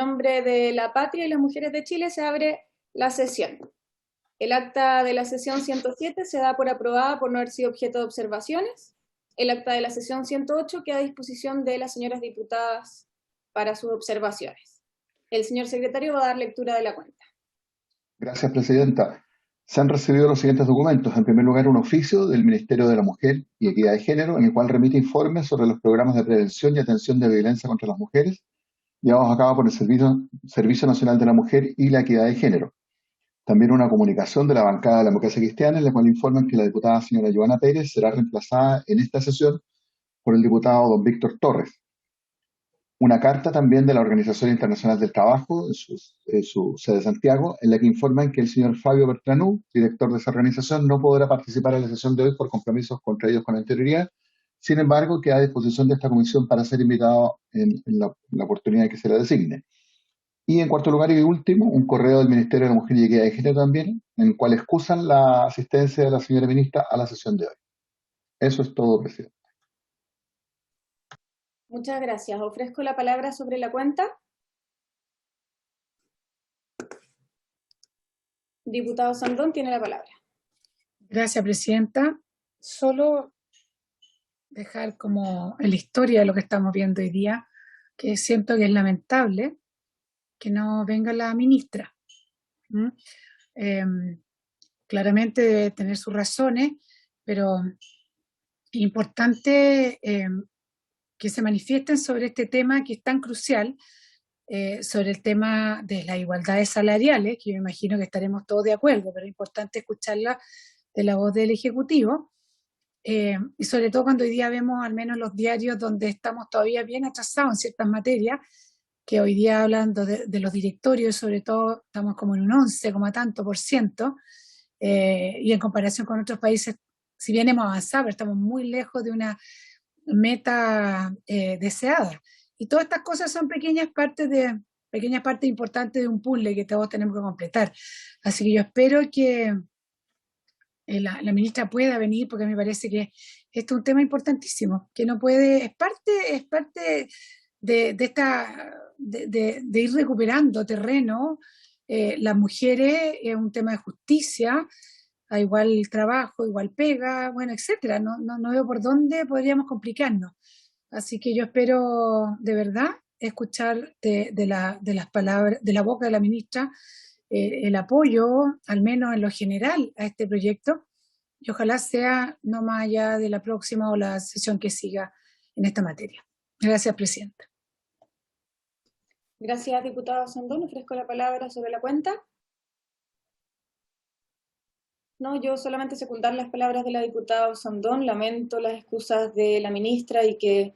nombre de la patria y las mujeres de Chile se abre la sesión. El acta de la sesión 107 se da por aprobada por no haber sido objeto de observaciones. El acta de la sesión 108 queda a disposición de las señoras diputadas para sus observaciones. El señor secretario va a dar lectura de la cuenta. Gracias, Presidenta. Se han recibido los siguientes documentos. En primer lugar, un oficio del Ministerio de la Mujer y Equidad de Género, en el cual remite informes sobre los programas de prevención y atención de violencia contra las mujeres llevados a cabo por el Servicio Nacional de la Mujer y la Equidad de Género. También una comunicación de la bancada de la Democracia Cristiana, en la cual informan que la diputada señora Joana Pérez será reemplazada en esta sesión por el diputado don Víctor Torres. Una carta también de la Organización Internacional del Trabajo, en su sede de Santiago, en la que informan que el señor Fabio Bertranú, director de esa organización, no podrá participar en la sesión de hoy por compromisos contraídos con anterioridad. Sin embargo, queda a disposición de esta comisión para ser invitado en la oportunidad que se le designe. Y en cuarto lugar y último, un correo del Ministerio de la Mujer y Equidad de Género también, en el cual excusan la asistencia de la señora ministra a la sesión de hoy. Eso es todo, presidente. Muchas gracias. Ofrezco la palabra sobre la cuenta. Diputado Sandón tiene la palabra. Gracias, Presidenta. Solo dejar como en la historia de lo que estamos viendo hoy día, que siento que es lamentable que no venga la ministra. Claramente debe tener sus razones, pero es importante que se manifiesten sobre este tema que es tan crucial, sobre el tema de las igualdades salariales, que yo me imagino que estaremos todos de acuerdo, pero es importante escucharla de la voz del Ejecutivo, y sobre todo cuando hoy día vemos al menos los diarios donde estamos todavía bien atrasados en ciertas materias, que hoy día hablando de los directorios, sobre todo estamos como en un 11, tanto por ciento, y en comparación con otros países, si bien hemos avanzado, pero estamos muy lejos de una meta deseada. Y todas estas cosas son pequeñas partes importantes de un puzzle que todos tenemos que completar. Así que yo espero que la ministra pueda venir, porque me parece que esto es un tema importantísimo, que no puede, es parte de ir recuperando terreno. Las mujeres es un tema de justicia, a igual trabajo, igual pega, bueno, etcétera. No veo por dónde podríamos complicarnos. Así que yo espero de verdad escuchar de las palabras, de la boca de la ministra, el apoyo, al menos en lo general, a este proyecto, y ojalá sea no más allá de la próxima o la sesión que siga en esta materia. Gracias, Presidenta. Gracias, diputado Sandón. Ofrezco la palabra sobre la cuenta. No, yo solamente secundar las palabras de la diputada Sandón. Lamento las excusas de la ministra y que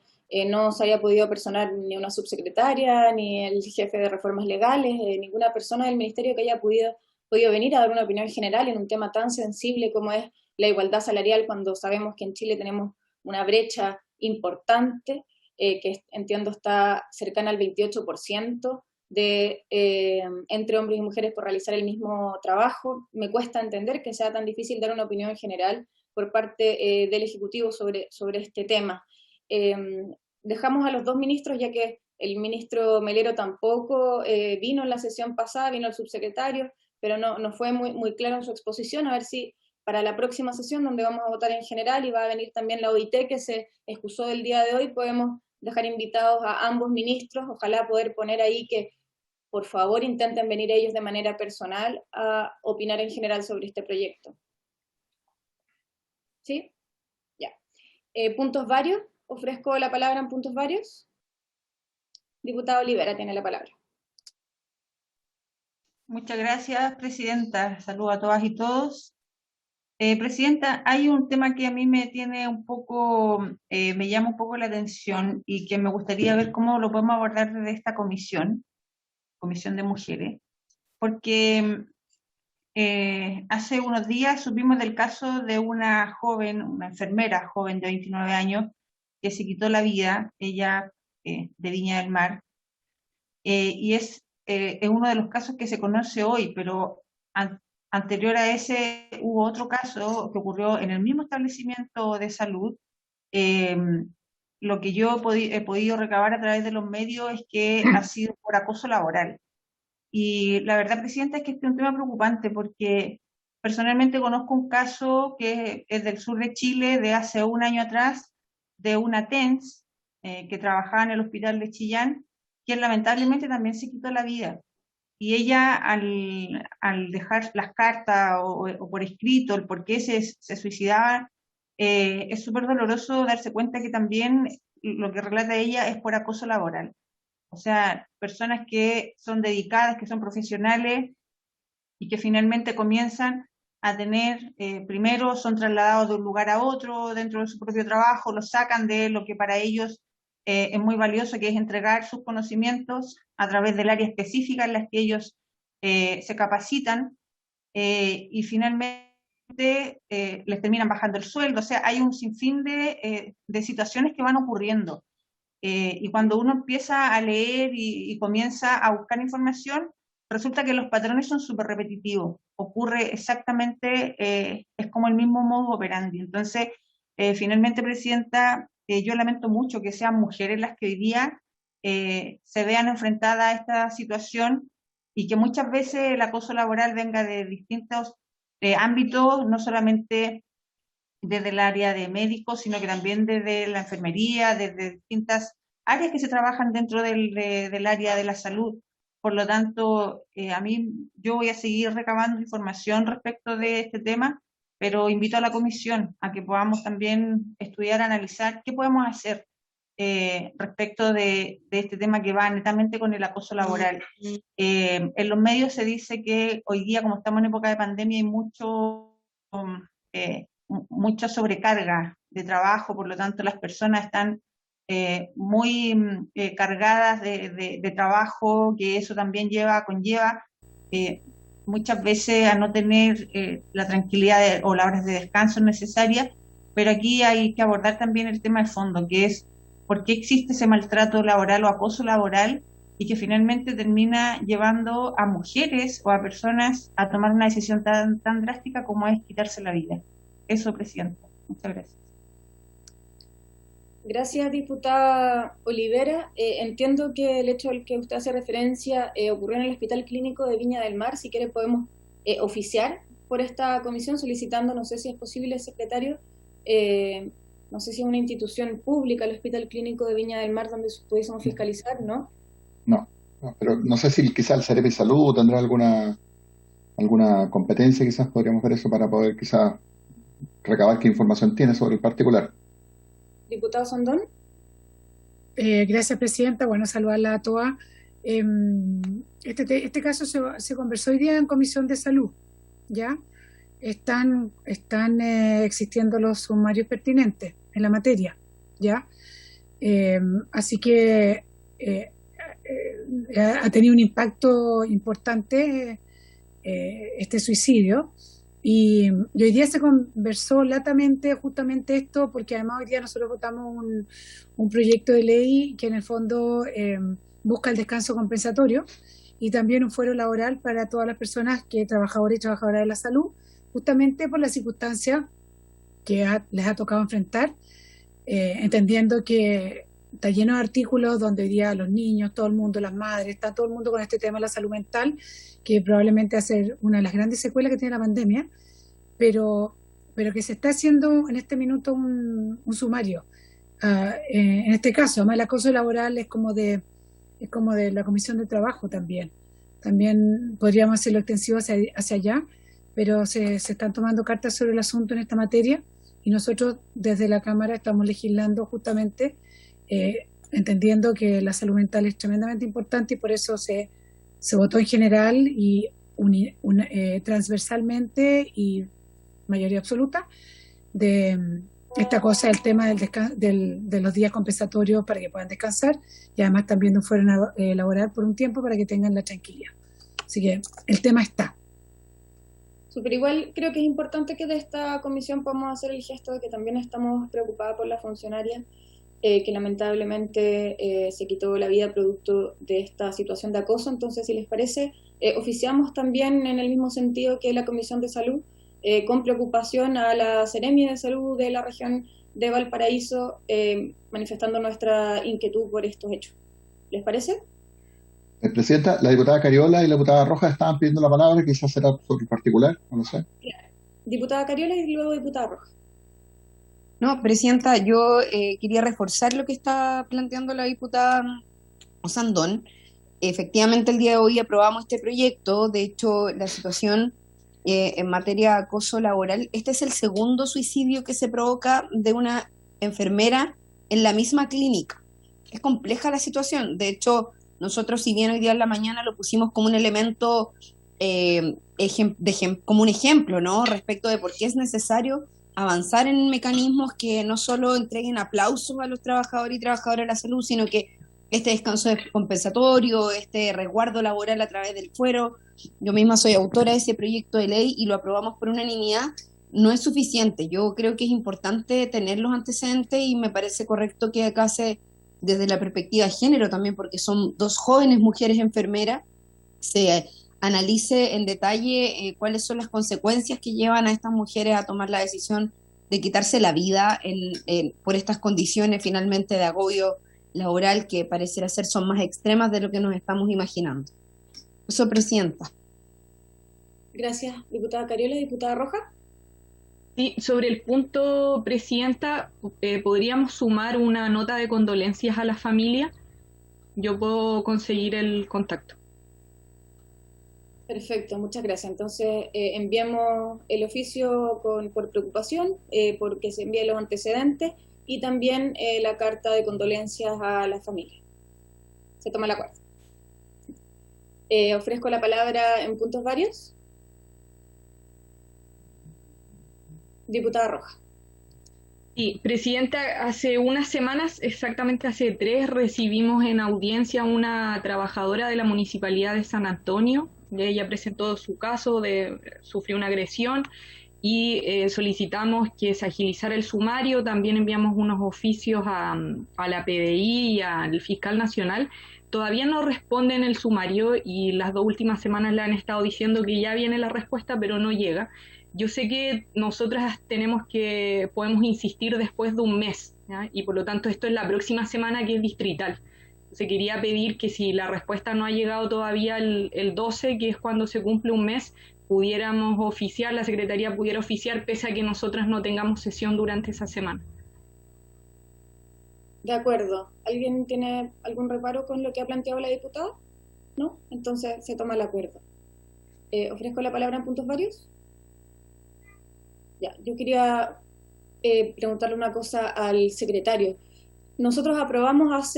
no se haya podido personar ni una subsecretaria, ni el jefe de reformas legales, ninguna persona del ministerio que haya podido venir a dar una opinión general en un tema tan sensible como es la igualdad salarial, cuando sabemos que en Chile tenemos una brecha importante, que entiendo está cercana al 28% entre hombres y mujeres por realizar el mismo trabajo. Me cuesta entender que sea tan difícil dar una opinión general por parte del Ejecutivo sobre este tema. Dejamos a los dos ministros, ya que el ministro Melero tampoco vino en la sesión pasada, vino el subsecretario, pero no fue muy claro en su exposición, a ver si para la próxima sesión, donde vamos a votar en general y va a venir también la OIT, que se excusó del día de hoy, podemos dejar invitados a ambos ministros, ojalá poder poner ahí que por favor intenten venir ellos de manera personal a opinar en general sobre este proyecto. ¿Sí? Ya. ¿Puntos varios? Ofrezco la palabra en puntos varios. Diputado Olivera tiene la palabra. Muchas gracias, Presidenta. Saludos a todas y todos. Presidenta, hay un tema que a mí me tiene un poco, me llama un poco la atención y que me gustaría ver cómo lo podemos abordar desde esta comisión de mujeres, porque hace unos días supimos del caso de una joven, una enfermera joven de 29 años, que se quitó la vida, ella de Viña del Mar, y es uno de los casos que se conoce hoy, pero anterior a ese hubo otro caso que ocurrió en el mismo establecimiento de salud, y lo que yo he podido recabar a través de los medios es que ha sido por acoso laboral. Y la verdad, Presidenta, es que este es un tema preocupante porque personalmente conozco un caso que es del sur de Chile de hace un año atrás, de una TENS que trabajaba en el hospital de Chillán, quien lamentablemente también se quitó la vida. Y ella, al dejar las cartas o por escrito el por qué se suicidaba, es súper doloroso darse cuenta que también lo que relata ella es por acoso laboral. O sea, personas que son dedicadas, que son profesionales y que finalmente comienzan a tener, primero son trasladados de un lugar a otro dentro de su propio trabajo, los sacan de lo que para ellos es muy valioso, que es entregar sus conocimientos a través del área específica en la que ellos se capacitan, y finalmente les terminan bajando el sueldo. O sea, hay un sinfín de situaciones que van ocurriendo. Y cuando uno empieza a leer y comienza a buscar información, resulta que los patrones son súper repetitivos. Ocurre exactamente, es como el mismo modo operandi. Entonces, finalmente, Presidenta, yo lamento mucho que sean mujeres las que hoy día se vean enfrentadas a esta situación y que muchas veces el acoso laboral venga de distintos ámbitos, no solamente desde el área de médicos, sino que también desde la enfermería, desde distintas áreas que se trabajan dentro del área de la salud. Por lo tanto, yo voy a seguir recabando información respecto de este tema, pero invito a la comisión a que podamos también estudiar, analizar qué podemos hacer respecto de este tema que va netamente con el acoso laboral. En los medios se dice que hoy día, como estamos en época de pandemia, hay mucha sobrecarga de trabajo, por lo tanto las personas están muy cargadas de trabajo, que eso también conlleva muchas veces a no tener la tranquilidad o las horas de descanso necesarias, pero aquí hay que abordar también el tema de fondo, que es por qué existe ese maltrato laboral o acoso laboral y que finalmente termina llevando a mujeres o a personas a tomar una decisión tan drástica como es quitarse la vida. Eso, Presidenta. Muchas gracias. Gracias, diputada Olivera. Entiendo que el hecho al que usted hace referencia ocurrió en el Hospital Clínico de Viña del Mar. Si quiere podemos oficiar por esta comisión solicitando, no sé si es posible, secretario, no sé si es una institución pública el Hospital Clínico de Viña del Mar donde pudiésemos fiscalizar, ¿no? No, pero no sé si quizás el Cerepi Salud tendrá alguna competencia, quizás podríamos ver eso para poder quizás recabar qué información tiene sobre el particular. Diputado Sandón. Gracias, Presidenta. Bueno, saludarla a todas. Este caso se conversó hoy día en Comisión de Salud, ¿ya? Están existiendo los sumarios pertinentes en la materia, ¿ya? Así que ha tenido un impacto importante este suicidio. Y hoy día se conversó latamente justamente esto, porque además hoy día nosotros votamos un proyecto de ley que en el fondo busca el descanso compensatorio y también un fuero laboral para todas las personas trabajadores y trabajadoras de la salud, justamente por las circunstancias que les ha tocado enfrentar, entendiendo que está lleno de artículos donde hoy día los niños, todo el mundo, las madres, está todo el mundo con este tema de la salud mental, que probablemente va a ser una de las grandes secuelas que tiene la pandemia, pero que se está haciendo en este minuto un sumario. En este caso, además el acoso laboral es como de la Comisión de Trabajo también. También podríamos hacerlo extensivo hacia allá, pero se están tomando cartas sobre el asunto en esta materia y nosotros desde la Cámara estamos legislando justamente entendiendo que la salud mental es tremendamente importante y por eso se votó en general y transversalmente y mayoría absoluta de esta cosa, el tema de los días compensatorios para que puedan descansar y además también no fueran a laborar por un tiempo para que tengan la tranquilidad. Así que el tema está. Super, igual creo que es importante que de esta comisión podamos hacer el gesto de que también estamos preocupadas por la funcionaria que lamentablemente se quitó la vida producto de esta situación de acoso. Entonces, si les parece, oficiamos también en el mismo sentido que la Comisión de Salud, con preocupación a la Seremi de Salud de la región de Valparaíso manifestando nuestra inquietud por estos hechos. ¿Les parece? Presidenta, la diputada Cariola y la diputada Rojas estaban pidiendo la palabra, quizás será sobre particular, no lo sé. Diputada Cariola y luego diputada Rojas. No, Presidenta, yo quería reforzar lo que está planteando la diputada Osandón. Efectivamente, el día de hoy aprobamos este proyecto. De hecho, la situación en materia de acoso laboral, este es el segundo suicidio que se provoca de una enfermera en la misma clínica. Es compleja la situación. De hecho, nosotros, si bien hoy día en la mañana lo pusimos como un elemento, como un ejemplo, ¿no? Respecto de por qué es necesario avanzar en mecanismos que no solo entreguen aplausos a los trabajadores y trabajadoras de la salud, sino que este descanso compensatorio, este resguardo laboral a través del fuero. Yo misma soy autora de ese proyecto de ley y lo aprobamos por unanimidad. No es suficiente. Yo creo que es importante tener los antecedentes y me parece correcto que acá desde la perspectiva de género también, porque son dos jóvenes mujeres enfermeras, se analice en detalle cuáles son las consecuencias que llevan a estas mujeres a tomar la decisión de quitarse la vida por estas condiciones finalmente de agobio laboral que pareciera ser son más extremas de lo que nos estamos imaginando. Eso, Presidenta. Gracias, diputada Cariola. Diputada Rojas. Sí, sobre el punto, Presidenta, podríamos sumar una nota de condolencias a la familia. Yo puedo conseguir el contacto. Perfecto, muchas gracias. Entonces, enviamos el oficio por preocupación, porque se envíen los antecedentes y también la carta de condolencias a la familia. Se toma el acuerdo. Ofrezco la palabra en puntos varios. Diputada Roja. Sí, Presidenta, hace unas semanas, exactamente hace 3, recibimos en audiencia a una trabajadora de la Municipalidad de San Antonio. Ella presentó su caso sufrió una agresión y solicitamos que se agilizara el sumario. También enviamos unos oficios a la PDI y al Fiscal Nacional. Todavía no responden el sumario y las 2 últimas semanas le han estado diciendo que ya viene la respuesta, pero no llega. Yo sé que nosotras podemos insistir después de un mes, ¿ya? Y por lo tanto esto es la próxima semana, que es distrital. Entonces quería pedir que si la respuesta no ha llegado todavía el 12, que es cuando se cumple un mes, pudiéramos oficiar, la Secretaría pudiera oficiar, pese a que nosotras no tengamos sesión durante esa semana. De acuerdo. ¿Alguien tiene algún reparo con lo que ha planteado la diputada? ¿No? Entonces se toma el acuerdo. ¿Ofrezco la palabra en puntos varios? Ya, yo quería preguntarle una cosa al secretario. Nosotros aprobamos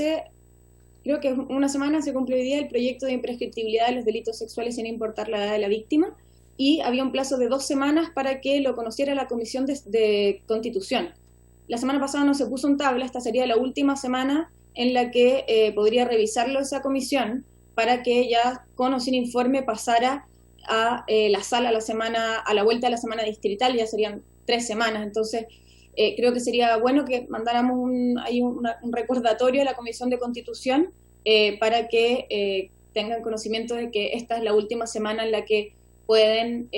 creo que una semana se cumple hoy día el proyecto de imprescriptibilidad de los delitos sexuales sin importar la edad de la víctima, y había un plazo de 2 semanas para que lo conociera la Comisión de Constitución. La semana pasada no se puso en tabla, esta sería la última semana en la que podría revisarlo esa comisión para que ya con o sin informe pasara a la sala a la vuelta de la semana distrital, ya serían 3 semanas. Entonces, creo que sería bueno que mandáramos un recordatorio a la Comisión de Constitución para que tengan conocimiento de que esta es la última semana en la que pueden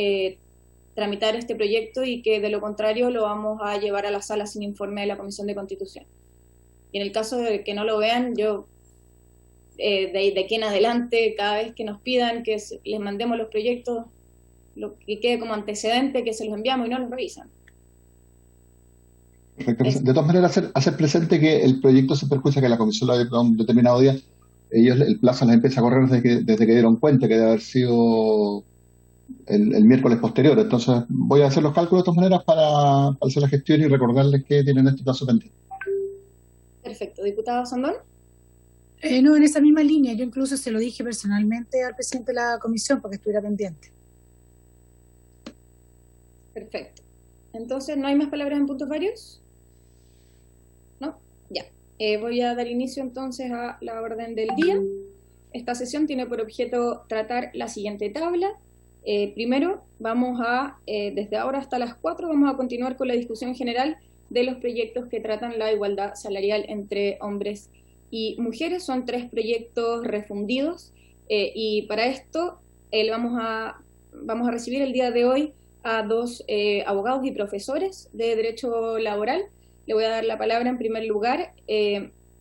tramitar este proyecto, y que de lo contrario lo vamos a llevar a la sala sin informe de la Comisión de Constitución. Y en el caso de que no lo vean, yo de aquí en adelante, cada vez que nos pidan que les mandemos los proyectos, lo que quede como antecedente, que se los enviamos y no los revisan. Perfecto. De todas maneras, hacer presente que el proyecto se perjuicia que la comisión lo haya un determinado día. El plazo les empieza a correr desde que dieron cuenta, que debe haber sido el miércoles posterior. Entonces voy a hacer los cálculos de todas maneras para hacer la gestión y recordarles que tienen este plazo pendiente. Perfecto. ¿Diputada Sandón? No, en esa misma línea. Yo incluso se lo dije personalmente al presidente de la comisión para que estuviera pendiente. Perfecto. Entonces, ¿no hay más palabras en puntos varios? ¿No? Ya. Voy a dar inicio entonces a la orden del día. Esta sesión tiene por objeto tratar la siguiente tabla. Primero, desde ahora hasta las 4, vamos a continuar con la discusión general de los proyectos que tratan la igualdad salarial entre hombres y mujeres. Son 3 proyectos refundidos, y para esto vamos a recibir el día de hoy a 2 abogados y profesores de Derecho Laboral. le voy a dar la palabra en primer lugar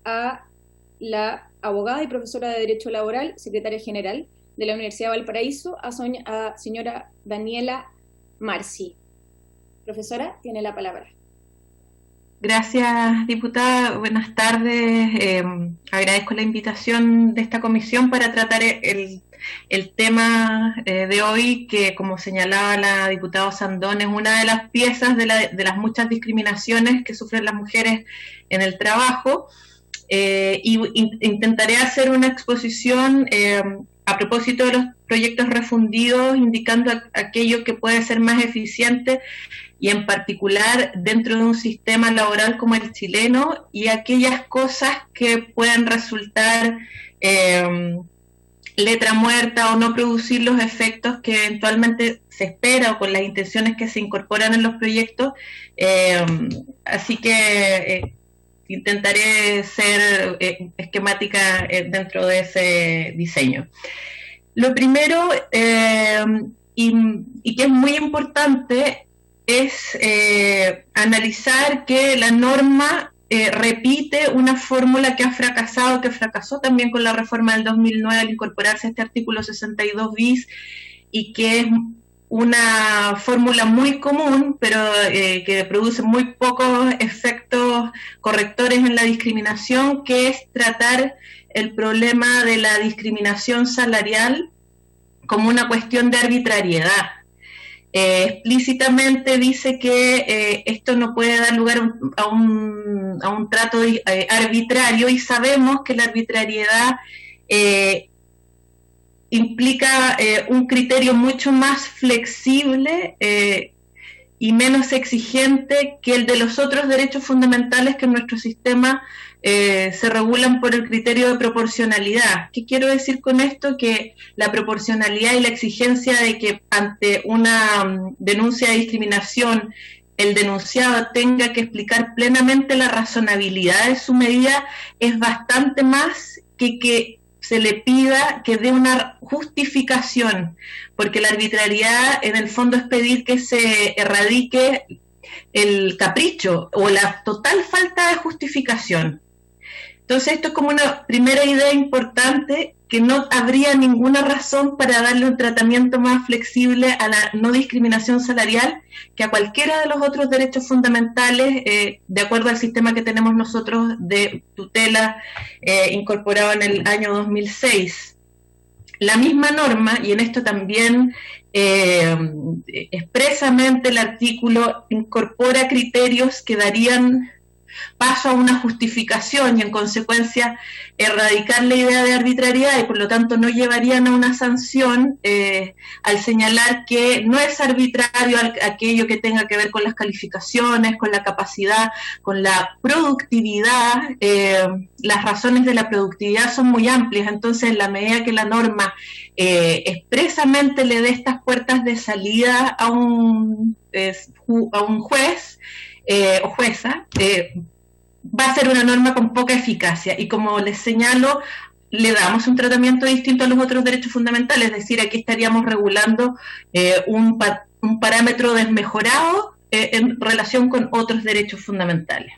a la abogada y profesora de Derecho Laboral, secretaria general de la Universidad de Valparaíso, a señora Daniela Marci. Profesora, tiene la palabra. Gracias, diputada. Buenas tardes. Agradezco la invitación de esta comisión para tratar el tema de hoy, que, como señalaba la diputada Sandón, es una de las piezas de las muchas discriminaciones que sufren las mujeres en el trabajo. Y intentaré hacer una exposición a propósito de los proyectos refundidos, indicando aquello que puede ser más eficiente y en particular dentro de un sistema laboral como el chileno, y aquellas cosas que puedan resultar letra muerta o no producir los efectos que eventualmente se espera o con las intenciones que se incorporan en los proyectos. Así que intentaré ser esquemática dentro de ese diseño. Lo primero, y que es muy importante, es analizar que la norma repite una fórmula que ha fracasado, que fracasó también con la reforma del 2009 al incorporarse este artículo 62 bis, y que es una fórmula muy común, pero que produce muy pocos efectos correctores en la discriminación, que es tratar el problema de la discriminación salarial como una cuestión de arbitrariedad. Explícitamente dice que esto no puede dar lugar a un trato arbitrario, y sabemos que la arbitrariedad implica un criterio mucho más flexible y menos exigente que el de los otros derechos fundamentales que en nuestro sistema se regulan por el criterio de proporcionalidad. ¿Qué quiero decir con esto? Que la proporcionalidad y la exigencia de que ante una denuncia de discriminación el denunciado tenga que explicar plenamente la razonabilidad de su medida es bastante más que se le pida que dé una justificación, porque la arbitrariedad en el fondo es pedir que se erradique el capricho o la total falta de justificación. Entonces esto es como una primera idea importante, que no habría ninguna razón para darle un tratamiento más flexible a la no discriminación salarial que a cualquiera de los otros derechos fundamentales, de acuerdo al sistema que tenemos nosotros de tutela incorporado en el año 2006. La misma norma, y en esto también expresamente el artículo incorpora criterios que darían paso a una justificación y en consecuencia erradicar la idea de arbitrariedad, y por lo tanto no llevarían a una sanción al señalar que no es arbitrario aquello que tenga que ver con las calificaciones, con la capacidad, con la productividad. Las razones de la productividad son muy amplias, entonces en la medida que la norma expresamente le dé estas puertas de salida a un juez o jueza, va a ser una norma con poca eficacia, y como les señalo, le damos un tratamiento distinto a los otros derechos fundamentales, es decir, aquí estaríamos regulando un parámetro desmejorado en relación con otros derechos fundamentales.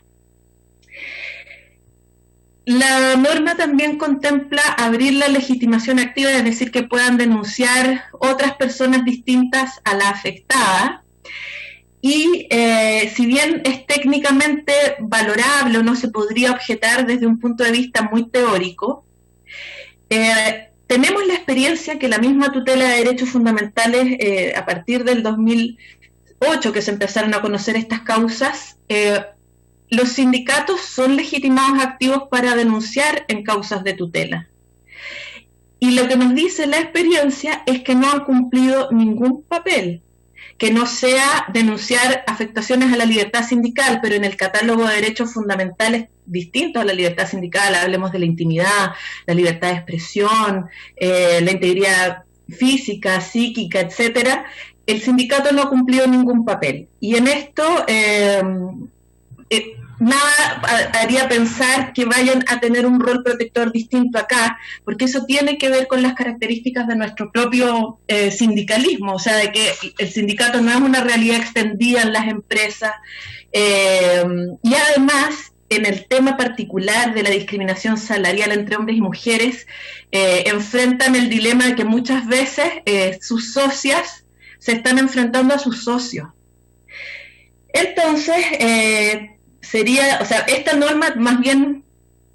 La norma también contempla abrir la legitimación activa, es decir, que puedan denunciar otras personas distintas a la afectada. Y si bien es técnicamente valorable o no se podría objetar desde un punto de vista muy teórico, tenemos la experiencia que la misma tutela de derechos fundamentales, a partir del 2008 que se empezaron a conocer estas causas, los sindicatos son legitimados activos para denunciar en causas de tutela. Y lo que nos dice la experiencia es que no han cumplido ningún papel, que no sea denunciar afectaciones a la libertad sindical, pero en el catálogo de derechos fundamentales distintos a la libertad sindical, hablemos de la intimidad, la libertad de expresión, la integridad física, psíquica, etcétera, el sindicato no ha cumplido ningún papel. Y en esto nada haría pensar que vayan a tener un rol protector distinto acá, porque eso tiene que ver con las características de nuestro propio sindicalismo, o sea, de que el sindicato no es una realidad extendida en las empresas, y además, en el tema particular de la discriminación salarial entre hombres y mujeres, enfrentan el dilema de que muchas veces sus socias se están enfrentando a sus socios. Entonces, o sea, esta norma más bien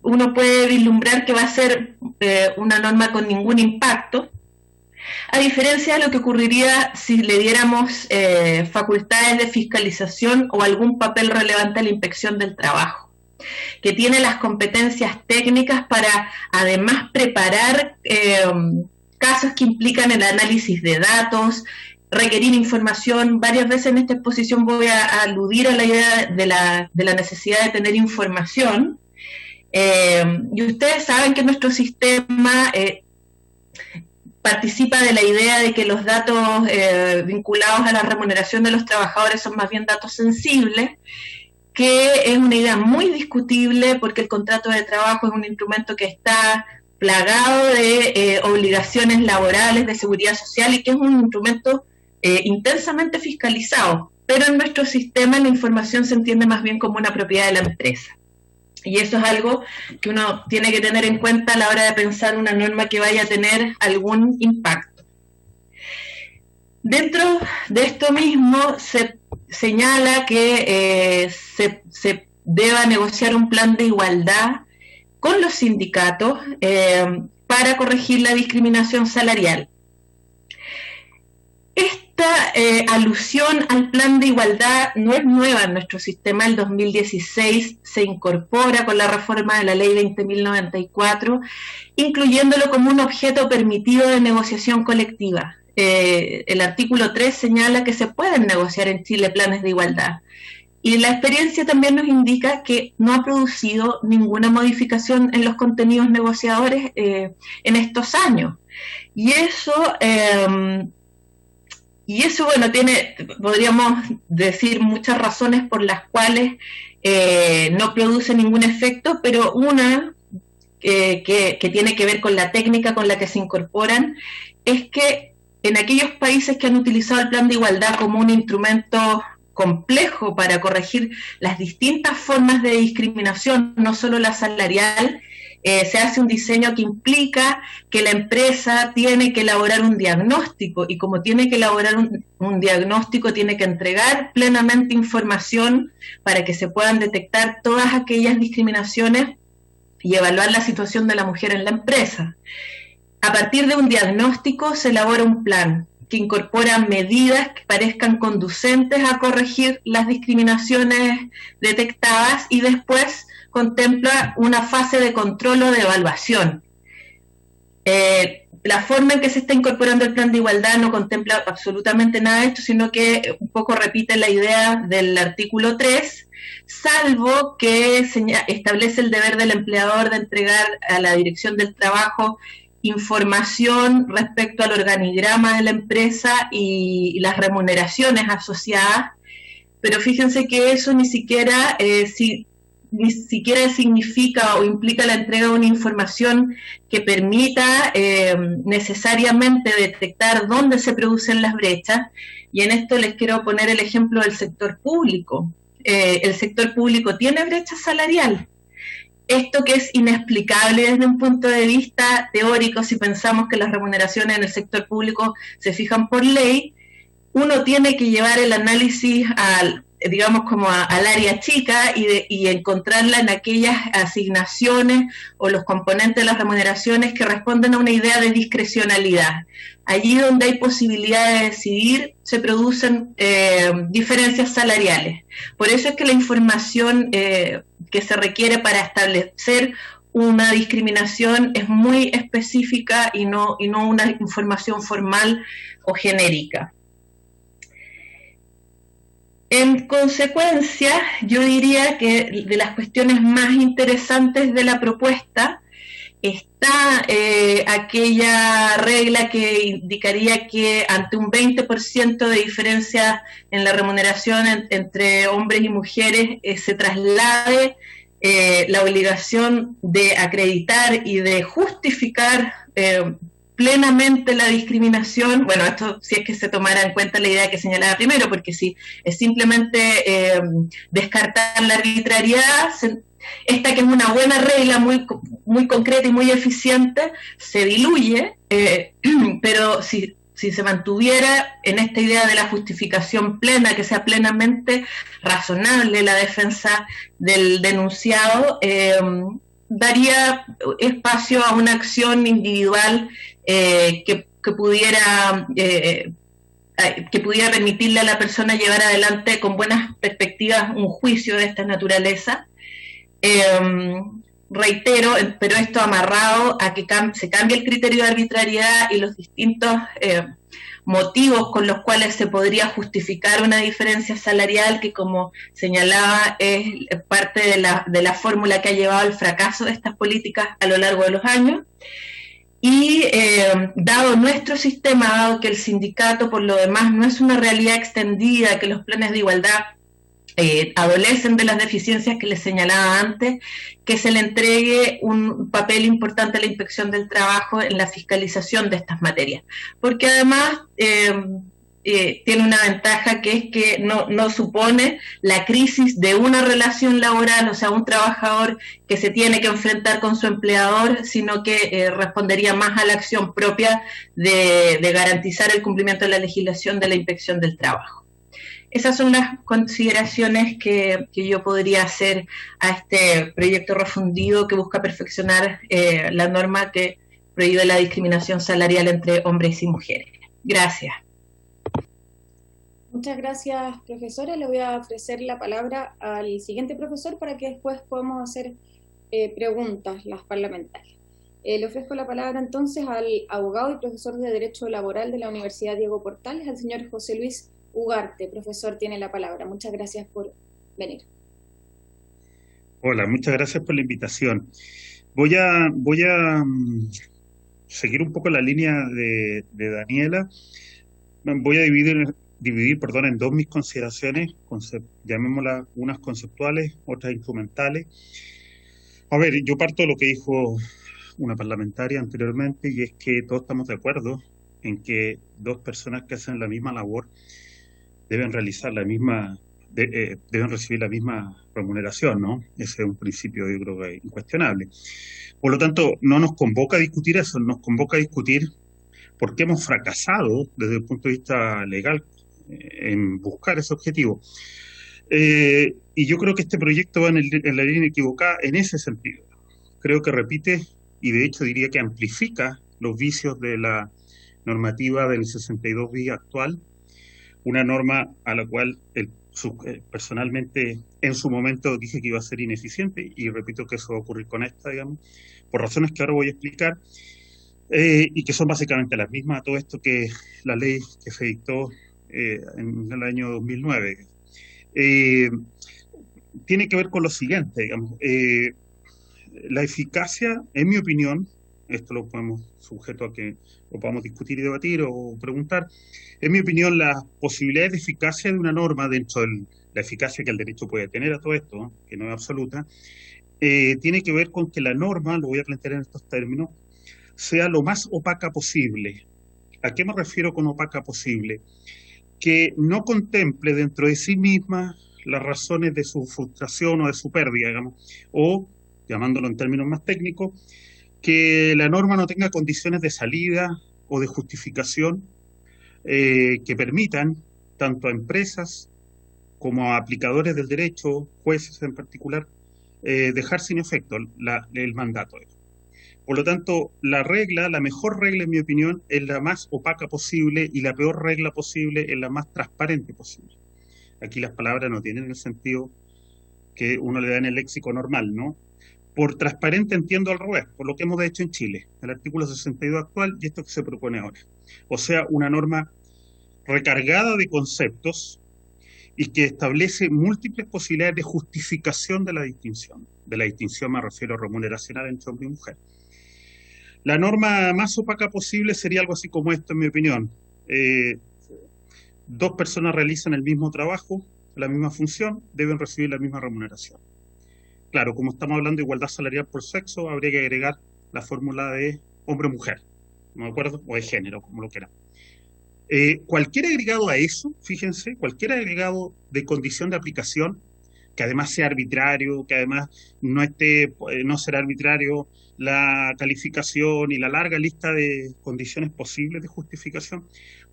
uno puede vislumbrar que va a ser una norma con ningún impacto, a diferencia de lo que ocurriría si le diéramos facultades de fiscalización o algún papel relevante a la inspección del trabajo, que tiene las competencias técnicas para además preparar casos que implican el análisis de datos, requerir información. Varias veces en esta exposición voy a aludir a la idea de la necesidad de tener información. Y ustedes saben que nuestro sistema participa de la idea de que los datos vinculados a la remuneración de los trabajadores son más bien datos sensibles, que es una idea muy discutible porque el contrato de trabajo es un instrumento que está plagado de obligaciones laborales, de seguridad social, y que es un instrumento intensamente fiscalizado, pero en nuestro sistema la información se entiende más bien como una propiedad de la empresa. Y eso es algo que uno tiene que tener en cuenta a la hora de pensar una norma que vaya a tener algún impacto. Dentro de esto mismo se señala que se deba negociar un plan de igualdad con los sindicatos para corregir la discriminación salarial. Esta alusión al plan de igualdad no es nueva en nuestro sistema. El 2016 se incorpora con la reforma de la ley 20.094, incluyéndolo como un objeto permitido de negociación colectiva. El artículo 3 señala que se pueden negociar en Chile planes de igualdad. Y la experiencia también nos indica que no ha producido ninguna modificación en los contenidos negociadores en estos años. Y eso, bueno, podríamos decir muchas razones por las cuales no produce ningún efecto, pero una que tiene que ver con la técnica con la que se incorporan es que en aquellos países que han utilizado el plan de igualdad como un instrumento complejo para corregir las distintas formas de discriminación, no solo la salarial, se hace un diseño que implica que la empresa tiene que elaborar un diagnóstico, y como tiene que elaborar un diagnóstico, tiene que entregar plenamente información para que se puedan detectar todas aquellas discriminaciones y evaluar la situación de la mujer en la empresa. A partir de un diagnóstico se elabora un plan que incorpora medidas que parezcan conducentes a corregir las discriminaciones detectadas, y después contempla una fase de control o de evaluación. La forma en que se está incorporando el plan de igualdad no contempla absolutamente nada de esto, sino que un poco repite la idea del artículo 3, salvo que establece el deber del empleador de entregar a la Dirección del Trabajo información respecto al organigrama de la empresa y las remuneraciones asociadas, pero fíjense que eso ni siquiera significa o implica la entrega de una información que permita necesariamente detectar dónde se producen las brechas, y en esto les quiero poner el ejemplo del sector público. El sector público tiene brecha salarial. Esto que es inexplicable desde un punto de vista teórico, si pensamos que las remuneraciones en el sector público se fijan por ley, uno tiene que llevar el análisis al área chica y encontrarla en aquellas asignaciones o los componentes de las remuneraciones que responden a una idea de discrecionalidad. Allí donde hay posibilidad de decidir, se producen diferencias salariales. Por eso es que la información que se requiere para establecer una discriminación es muy específica y no una información formal o genérica. En consecuencia, yo diría que de las cuestiones más interesantes de la propuesta está aquella regla que indicaría que ante un 20% de diferencia en la remuneración entre hombres y mujeres se traslade la obligación de acreditar y de justificar plenamente la discriminación. Bueno, esto si es que se tomara en cuenta la idea que señalaba primero, porque si es simplemente descartar la arbitrariedad, esta que es una buena regla muy concreta y muy eficiente, se diluye, pero si se mantuviera en esta idea de la justificación plena, que sea plenamente razonable la defensa del denunciado, daría espacio a una acción individual que pudiera permitirle a la persona llevar adelante con buenas perspectivas un juicio de esta naturaleza. Reitero, pero esto amarrado a que se cambie el criterio de arbitrariedad y los distintos motivos con los cuales se podría justificar una diferencia salarial que, como señalaba, es parte de la fórmula que ha llevado al fracaso de estas políticas a lo largo de los años. Y dado nuestro sistema, dado que el sindicato por lo demás no es una realidad extendida, que los planes de igualdad adolecen de las deficiencias que les señalaba antes, que se le entregue un papel importante a la Inspección del Trabajo en la fiscalización de estas materias, porque además tiene una ventaja, que es que no supone la crisis de una relación laboral, o sea, un trabajador que se tiene que enfrentar con su empleador, sino que respondería más a la acción propia de garantizar el cumplimiento de la legislación de la Inspección del Trabajo. Esas son las consideraciones que yo podría hacer a este proyecto refundido que busca perfeccionar la norma que prohíbe la discriminación salarial entre hombres y mujeres. Gracias. Muchas gracias, profesora. Le voy a ofrecer la palabra al siguiente profesor para que después podamos hacer preguntas las parlamentarias. Le ofrezco la palabra entonces al abogado y profesor de Derecho Laboral de la Universidad Diego Portales, al señor José Luis Ugarte. Profesor, tiene la palabra. Muchas gracias por venir. Hola, muchas gracias por la invitación. Voy a seguir un poco la línea de Daniela. Voy a dividir en dos mis consideraciones, llamémoslas unas conceptuales, otras instrumentales. A ver, yo parto de lo que dijo una parlamentaria anteriormente, y es que todos estamos de acuerdo en que dos personas que hacen la misma labor deben recibir la misma remuneración, ¿no? Ese es un principio, yo creo, que incuestionable. Por lo tanto, no nos convoca a discutir eso, nos convoca a discutir por qué hemos fracasado desde el punto de vista legal en buscar ese objetivo. Y yo creo que este proyecto va en la línea equivocada en ese sentido. Creo que repite, y de hecho diría que amplifica, los vicios de la normativa del 62 bis actual, una norma a la cual personalmente en su momento dije que iba a ser ineficiente, y repito que eso va a ocurrir con esta, digamos, por razones que ahora voy a explicar, y que son básicamente las mismas a todo esto que la ley que se dictó en el año 2009. Tiene que ver con lo siguiente, digamos, la eficacia, en mi opinión, esto lo podemos sujeto a que lo podamos discutir y debatir o preguntar, en mi opinión, las posibilidades de eficacia de una norma dentro de la eficacia que el derecho puede tener a todo esto, ¿no?, que no es absoluta, tiene que ver con que la norma, lo voy a plantear en estos términos, sea lo más opaca posible. ¿A qué me refiero con opaca posible? Que no contemple dentro de sí misma las razones de su frustración o de su pérdida, digamos, o, llamándolo en términos más técnicos, que la norma no tenga condiciones de salida o de justificación que permitan tanto a empresas como a aplicadores del derecho, jueces en particular, dejar sin efecto el mandato. Por lo tanto, la mejor regla, en mi opinión, es la más opaca posible, y la peor regla posible es la más transparente posible. Aquí las palabras no tienen el sentido que uno le da en el léxico normal, ¿no? Por transparente entiendo al revés, por lo que hemos hecho en Chile, el artículo 62 actual y esto que se propone ahora. O sea, una norma recargada de conceptos y que establece múltiples posibilidades de justificación de la distinción. De la distinción me refiero a remuneracional entre hombre y mujer. La norma más opaca posible sería algo así como esto, en mi opinión. Dos personas realizan el mismo trabajo, la misma función, deben recibir la misma remuneración. Claro, como estamos hablando de igualdad salarial por sexo, habría que agregar la fórmula de hombre-mujer, ¿no me acuerdo? O de género, como lo quieran. Cualquier agregado a eso, fíjense, cualquier agregado de condición de aplicación, que además sea arbitrario, que además no será arbitrario la calificación y la larga lista de condiciones posibles de justificación,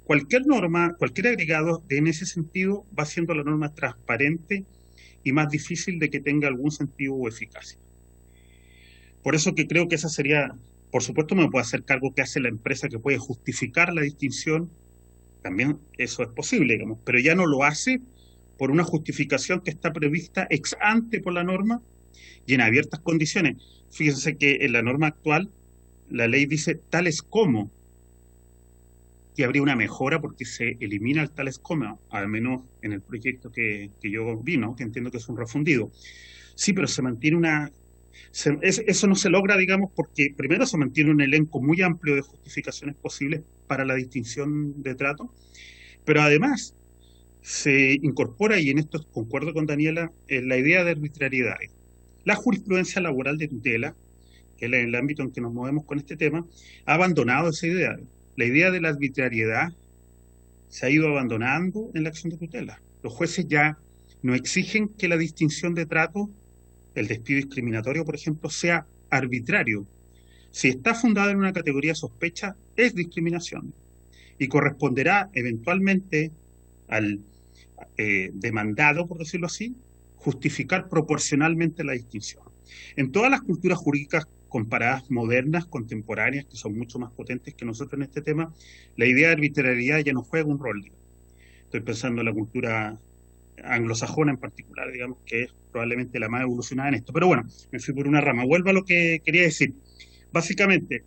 cualquier norma, cualquier agregado en ese sentido va siendo la norma transparente y más difícil de que tenga algún sentido o eficacia. Por eso que creo que esa sería, por supuesto me puedo hacer cargo que hace la empresa que puede justificar la distinción, también eso es posible, digamos, pero ya no lo hace por una justificación que está prevista ex ante por la norma y en abiertas condiciones. Fíjense que en la norma actual la ley dice tales como, y habría una mejora porque se elimina el tales como, al menos en el proyecto que yo vi, ¿no? Que entiendo que es un refundido. Sí, pero se mantiene eso no se logra, digamos, porque primero se mantiene un elenco muy amplio de justificaciones posibles para la distinción de trato, pero además se incorpora, y en esto concuerdo con Daniela, la idea de arbitrariedad. La jurisprudencia laboral de tutela, que es el ámbito en que nos movemos con este tema, ha abandonado esa idea. La idea de la arbitrariedad se ha ido abandonando en la acción de tutela. Los jueces ya no exigen que la distinción de trato, el despido discriminatorio, por ejemplo, sea arbitrario. Si está fundada en una categoría de sospecha, es discriminación y corresponderá eventualmente al demandado, por decirlo así, justificar proporcionalmente la distinción. En todas las culturas jurídicas comparadas modernas, contemporáneas, que son mucho más potentes que nosotros en este tema, la idea de arbitrariedad ya no juega un rol. Estoy pensando en la cultura anglosajona en particular, digamos, que es probablemente la más evolucionada en esto. Pero bueno, me fui por una rama. Vuelvo a lo que quería decir. Básicamente,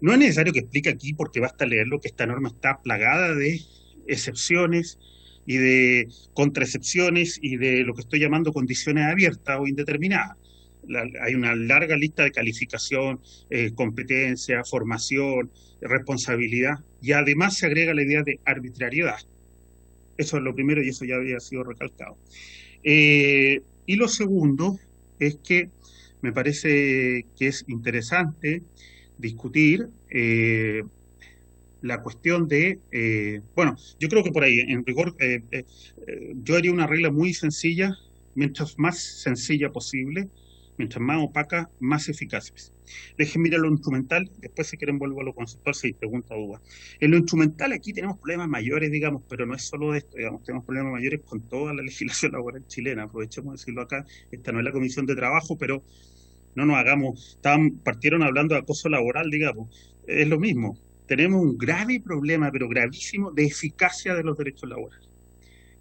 no es necesario que explique aquí, porque basta leerlo, que esta norma está plagada de excepciones y de contraexcepciones y de lo que estoy llamando condiciones abiertas o indeterminadas. Hay una larga lista de calificación, competencia, formación, responsabilidad, y además se agrega la idea de arbitrariedad. Eso es lo primero y eso ya había sido recalcado. Y lo segundo es que me parece que es interesante discutir la cuestión de, bueno, yo creo que por ahí, en rigor, yo haría una regla muy sencilla, mientras más sencilla posible, mientras más opaca, más eficaces. Dejen mirar lo instrumental, después si quieren vuelvo a lo conceptual, si pregunta o duda. En lo instrumental aquí tenemos problemas mayores, digamos, pero no es solo de esto, digamos, tenemos problemas mayores con toda la legislación laboral chilena, aprovechemos de decirlo acá, esta no es la Comisión de Trabajo, pero no nos hagamos, partieron hablando de acoso laboral, digamos, es lo mismo. Tenemos un grave problema, pero gravísimo, de eficacia de los derechos laborales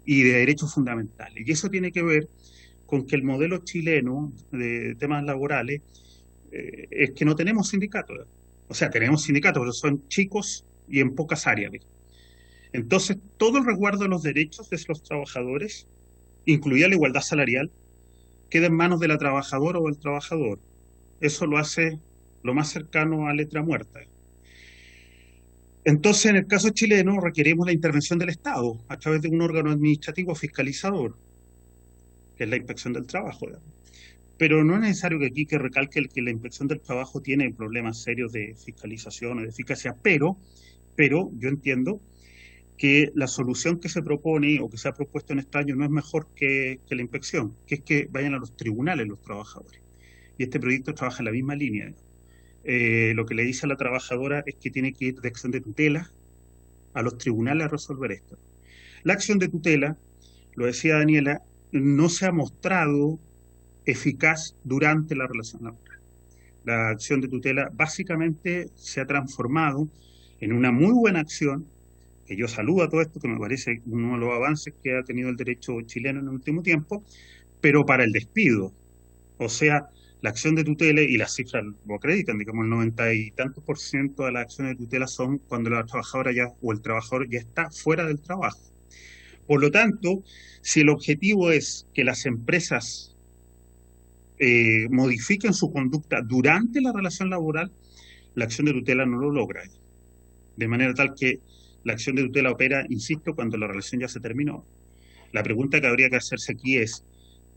y de derechos fundamentales. Y eso tiene que ver con que el modelo chileno de temas laborales es que no tenemos sindicatos. O sea, tenemos sindicatos, pero son chicos y en pocas áreas. Entonces, todo el resguardo de los derechos de los trabajadores, incluida la igualdad salarial, queda en manos de la trabajadora o del trabajador. Eso lo hace lo más cercano a letra muerta. Entonces, en el caso chileno, requerimos la intervención del Estado a través de un órgano administrativo fiscalizador, que es la Inspección del Trabajo. Pero no es necesario que aquí recalque que la Inspección del Trabajo tiene problemas serios de fiscalización o de eficacia, pero yo entiendo que la solución que se propone o que se ha propuesto en este año no es mejor que la inspección, que es que vayan a los tribunales los trabajadores. Y este proyecto trabaja en la misma línea. Lo que le dice a la trabajadora es que tiene que ir de acción de tutela a los tribunales a resolver esto. La acción de tutela, lo decía Daniela, no se ha mostrado eficaz durante la relación laboral. La acción de tutela básicamente se ha transformado en una muy buena acción, que yo saludo a todo esto, que me parece uno de los avances que ha tenido el derecho chileno en el último tiempo, pero para el despido. O sea, la acción de tutela, y las cifras lo acreditan, digamos, el 90 y tantos % de las acciones de tutela son cuando la trabajadora o el trabajador ya está fuera del trabajo. Por lo tanto, si el objetivo es que las empresas modifiquen su conducta durante la relación laboral, la acción de tutela no lo logra. De manera tal que la acción de tutela opera, insisto, cuando la relación ya se terminó. La pregunta que habría que hacerse aquí es,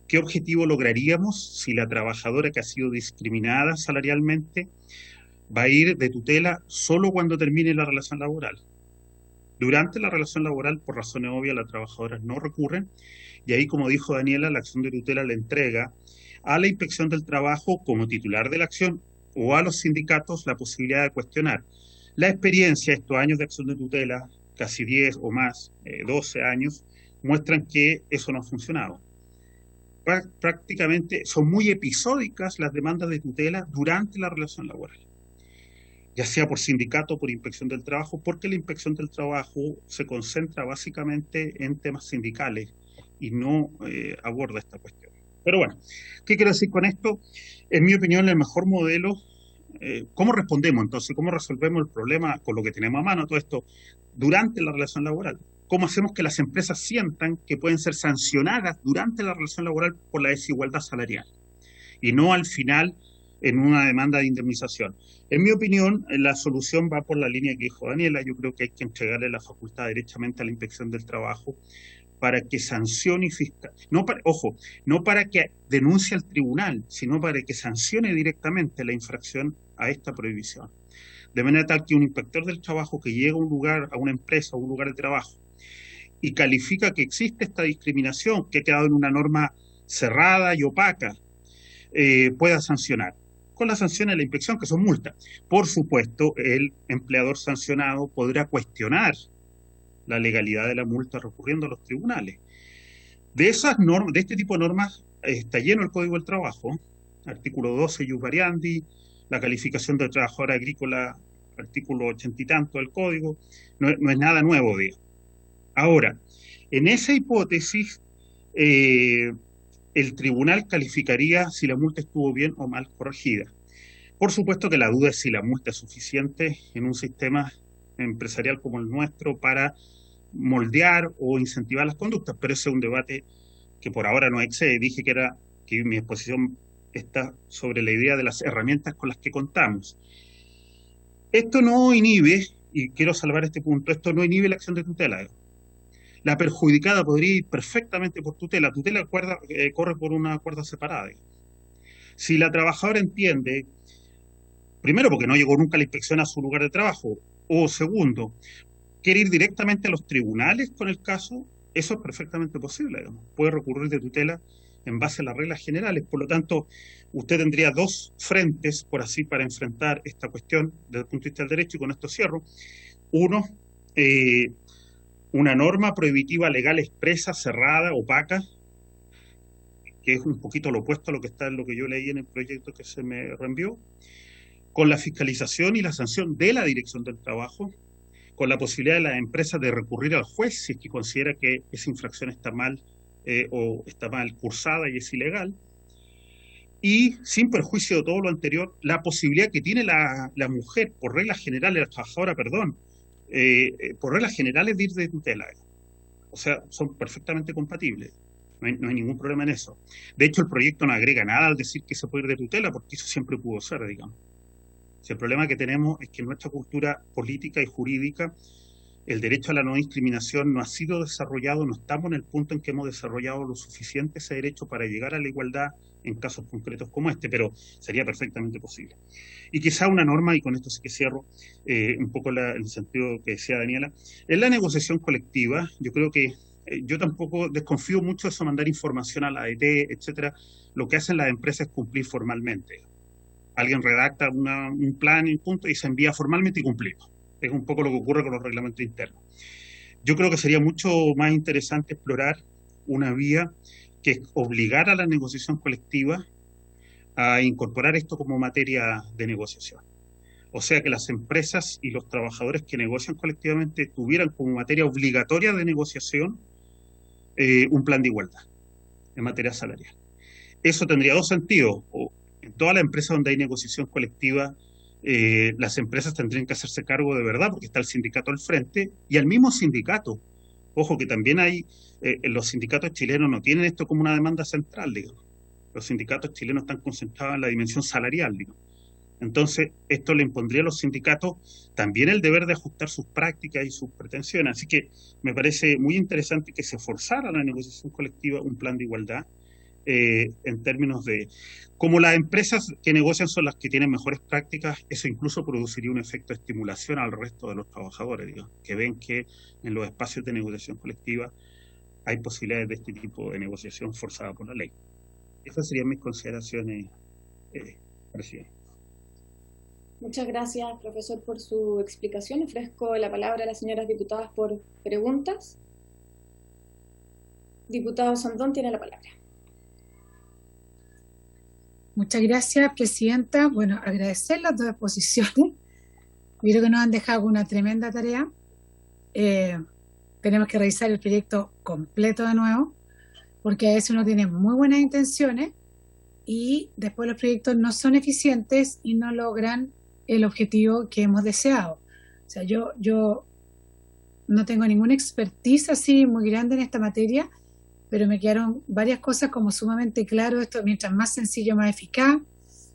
¿qué objetivo lograríamos si la trabajadora que ha sido discriminada salarialmente va a ir de tutela solo cuando termine la relación laboral? Durante la relación laboral, por razones obvias, las trabajadoras no recurren, y ahí, como dijo Daniela, la acción de tutela le entrega a la Inspección del Trabajo, como titular de la acción, o a los sindicatos, la posibilidad de cuestionar la experiencia. Estos años de acción de tutela, casi 10 o más, 12 años, muestran que eso no ha funcionado. Prácticamente son muy episódicas las demandas de tutela durante la relación laboral, ya sea por sindicato o por inspección del trabajo, porque la inspección del trabajo se concentra básicamente en temas sindicales y no aborda esta cuestión. Pero bueno, ¿qué quiero decir con esto? En mi opinión, el mejor modelo, ¿cómo respondemos entonces? ¿Cómo resolvemos el problema con lo que tenemos a mano, todo esto, durante la relación laboral? ¿Cómo hacemos que las empresas sientan que pueden ser sancionadas durante la relación laboral por la desigualdad salarial y no al final en una demanda de indemnización? En mi opinión, la solución va por la línea que dijo Daniela. Yo creo que hay que entregarle la facultad directamente a la Inspección del Trabajo para que sancione y fiscal. No para que denuncie al tribunal, sino para que sancione directamente la infracción a esta prohibición. De manera tal que un inspector del trabajo que llega a un lugar, a una empresa, a un lugar de trabajo, y califica que existe esta discriminación, que ha quedado en una norma cerrada y opaca, pueda sancionar. Con las sanciones de la inspección, que son multas. Por supuesto, el empleador sancionado podrá cuestionar la legalidad de la multa recurriendo a los tribunales. De esas normas, de este tipo de normas, está lleno el Código del Trabajo, artículo 12, ius variandi, la calificación de trabajador agrícola, artículo 80 y tanto del Código, no es nada nuevo, digo. Ahora, en esa hipótesis, el tribunal calificaría si la multa estuvo bien o mal corregida. Por supuesto que la duda es si la multa es suficiente en un sistema empresarial como el nuestro para moldear o incentivar las conductas, pero ese es un debate que por ahora no excede. Dije que mi exposición está sobre la idea de las herramientas con las que contamos. Esto no inhibe, y quiero salvar este punto, esto no inhibe la acción de tutela. La perjudicada podría ir perfectamente por tutela. Tutela corre por una cuerda separada. Si la trabajadora entiende, primero porque no llegó nunca la inspección a su lugar de trabajo, o segundo, quiere ir directamente a los tribunales con el caso, eso es perfectamente posible. Puede recurrir de tutela en base a las reglas generales. Por lo tanto, usted tendría dos frentes, por así, para enfrentar esta cuestión desde el punto de vista del derecho, y con esto cierro. Uno, una norma prohibitiva legal expresa, cerrada, opaca, que es un poquito lo opuesto a lo que está en lo que yo leí en el proyecto que se me reenvió, con la fiscalización y la sanción de la Dirección del Trabajo, con la posibilidad de la empresa de recurrir al juez si es que considera que esa infracción está mal o está mal cursada y es ilegal, y sin perjuicio de todo lo anterior, la posibilidad que tiene la mujer, por reglas generales, la trabajadora, perdón, por reglas generales de ir de tutela. O sea, son perfectamente compatibles. No hay ningún problema en eso. De hecho, el proyecto no agrega nada al decir que se puede ir de tutela, porque eso siempre pudo ser, digamos. Si el problema que tenemos es que en nuestra cultura política y jurídica el derecho a la no discriminación no ha sido desarrollado, no estamos en el punto en que hemos desarrollado lo suficiente ese derecho para llegar a la igualdad en casos concretos como este, pero sería perfectamente posible. Y quizá una norma, y con esto sí que cierro un poco en el sentido que decía Daniela, en la negociación colectiva, yo creo que yo tampoco desconfío mucho de eso, mandar información a la ADT, etcétera. Lo que hacen las empresas es cumplir formalmente. Alguien redacta un plan y punto y se envía formalmente y cumplido. Es un poco lo que ocurre con los reglamentos internos. Yo creo que sería mucho más interesante explorar una vía que es obligar a la negociación colectiva a incorporar esto como materia de negociación. O sea, que las empresas y los trabajadores que negocian colectivamente tuvieran como materia obligatoria de negociación un plan de igualdad en materia salarial. Eso tendría dos sentidos. En toda la empresa donde hay negociación colectiva, las empresas tendrían que hacerse cargo de verdad, porque está el sindicato al frente, y al mismo sindicato. Ojo, que también hay, los sindicatos chilenos no tienen esto como una demanda central, digamos. Los sindicatos chilenos están concentrados en la dimensión salarial, digamos. Entonces, esto le impondría a los sindicatos también el deber de ajustar sus prácticas y sus pretensiones. Así que me parece muy interesante que se forzara la negociación colectiva un plan de igualdad en términos de, como las empresas que negocian son las que tienen mejores prácticas, eso incluso produciría un efecto de estimulación al resto de los trabajadores, digamos, que ven que en los espacios de negociación colectiva hay posibilidades de este tipo de negociación forzada por la ley. Esas serían mis consideraciones, presidente. Muchas gracias, profesor, por su explicación. Ofrezco la palabra a las señoras diputadas por preguntas. Diputado Sandón tiene la palabra. Muchas gracias, presidenta. Bueno, agradecer las dos exposiciones. Yo creo que nos han dejado una tremenda tarea. Tenemos que revisar el proyecto completo de nuevo, porque a veces uno tiene muy buenas intenciones y después los proyectos no son eficientes y no logran el objetivo que hemos deseado. O sea, yo no tengo ninguna expertise así muy grande en esta materia, pero me quedaron varias cosas como sumamente claro. Esto, mientras más sencillo, más eficaz,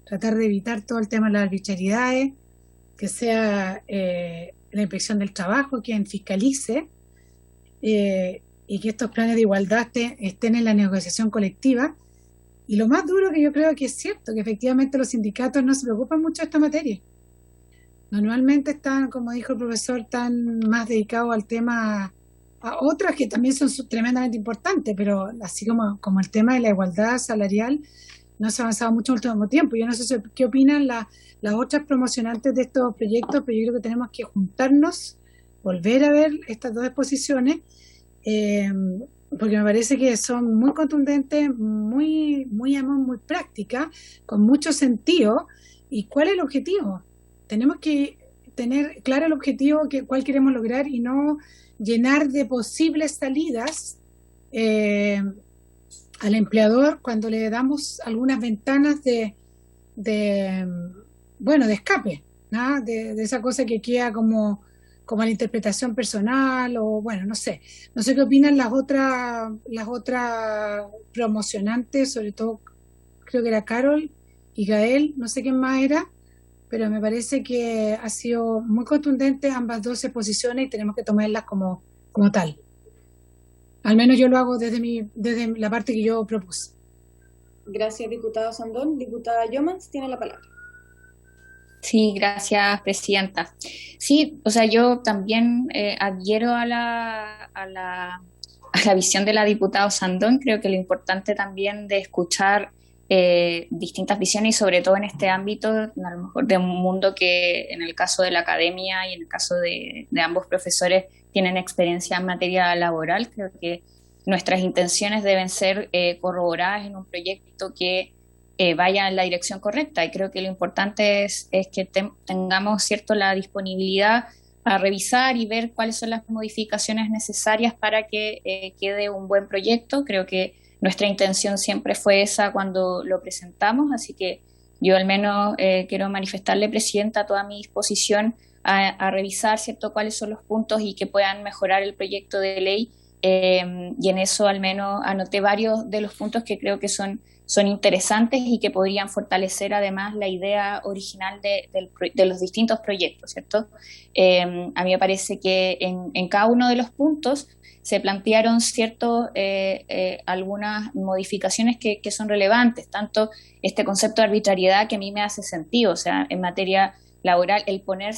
tratar de evitar todo el tema de las arbitrariedades, que sea la inspección del trabajo quien fiscalice, y que estos planes de igualdad estén en la negociación colectiva. Y lo más duro, que yo creo que es cierto, que efectivamente los sindicatos no se preocupan mucho de esta materia. Normalmente están, como dijo el profesor, tan más dedicados al tema, a otras que también son tremendamente importantes, pero así como el tema de la igualdad salarial no se ha avanzado mucho en el último tiempo. Yo no sé qué opinan las otras promocionantes de estos proyectos, pero yo creo que tenemos que juntarnos, volver a ver estas dos exposiciones, porque me parece que son muy contundentes, muy prácticas, con mucho sentido. ¿Y cuál es el objetivo? Tenemos que tener claro el objetivo cuál queremos lograr y no llenar de posibles salidas al empleador cuando le damos algunas ventanas de escape, ¿no? De esa cosa que queda como la interpretación personal, o bueno, no sé qué opinan las otras promocionantes, sobre todo creo que era Carol y Gael, no sé quién más era, pero me parece que ha sido muy contundente ambas dos exposiciones y tenemos que tomarlas como tal. Al menos yo lo hago desde la parte que yo propuse. Gracias, diputado Sandón. Diputada Yomans tiene la palabra. Sí, gracias, presidenta. Sí, o sea, yo también adhiero a la visión de la diputada Sandón. Creo que lo importante también de escuchar distintas visiones y sobre todo en este ámbito, a lo mejor de un mundo que en el caso de la academia y en el caso de ambos profesores tienen experiencia en materia laboral, creo que nuestras intenciones deben ser corroboradas en un proyecto que vaya en la dirección correcta, y creo que lo importante es que tengamos la disponibilidad a revisar y ver cuáles son las modificaciones necesarias para que quede un buen proyecto. Creo que nuestra intención siempre fue esa cuando lo presentamos, así que yo al menos quiero manifestarle, presidenta, toda mi disposición a revisar cuáles son los puntos y que puedan mejorar el proyecto de ley, y en eso al menos anoté varios de los puntos que creo que son interesantes y que podrían fortalecer además la idea original de los distintos proyectos, ¿cierto? A mí me parece que en cada uno de los puntos se plantearon algunas modificaciones que son relevantes, tanto este concepto de arbitrariedad, que a mí me hace sentido, o sea, en materia laboral, el poner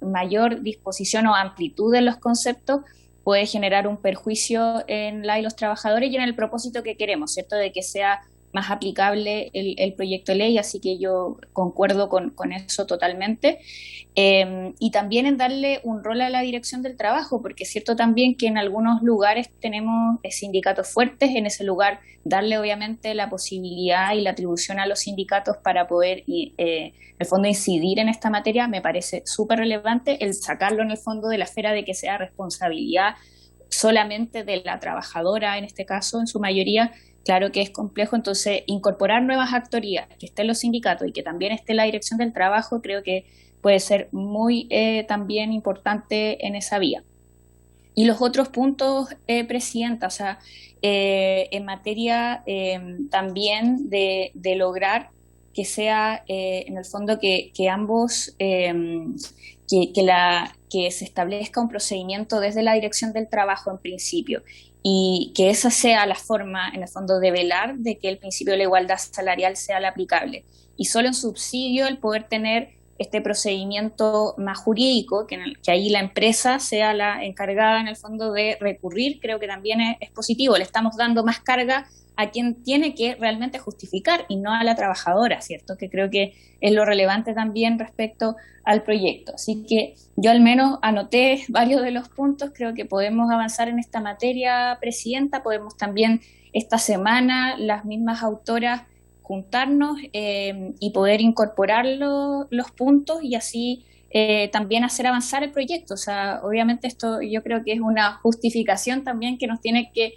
mayor disposición o amplitud en los conceptos puede generar un perjuicio en la y los trabajadores y en el propósito que queremos, ¿cierto?, de que sea más aplicable el proyecto de ley, así que yo concuerdo con eso totalmente. Y también en darle un rol a la dirección del trabajo, porque es cierto también que en algunos lugares tenemos sindicatos fuertes, en ese lugar darle obviamente la posibilidad y la atribución a los sindicatos para poder, en el fondo, incidir en esta materia, me parece súper relevante. El sacarlo en el fondo de la esfera de que sea responsabilidad solamente de la trabajadora, en este caso, en su mayoría, claro que es complejo. Entonces, incorporar nuevas actorías, que estén los sindicatos y que también esté la dirección del trabajo, creo que puede ser muy también importante en esa vía. Y los otros puntos, presidenta, o sea, en materia también de lograr que sea en el fondo que ambos, que se establezca un procedimiento desde la dirección del trabajo en principio, y que esa sea la forma, en el fondo, de velar de que el principio de la igualdad salarial sea la aplicable. Y solo en subsidio el poder tener este procedimiento más jurídico, que ahí la empresa sea la encargada, en el fondo, de recurrir, creo que también es positivo. Le estamos dando más carga a quien tiene que realmente justificar y no a la trabajadora, ¿cierto? Que creo que es lo relevante también respecto al proyecto. Así que yo al menos anoté varios de los puntos, creo que podemos avanzar en esta materia, Presidenta. Podemos también esta semana, las mismas autoras, juntarnos y poder incorporar los puntos y así también hacer avanzar el proyecto. O sea, obviamente esto yo creo que es una justificación también que nos tiene que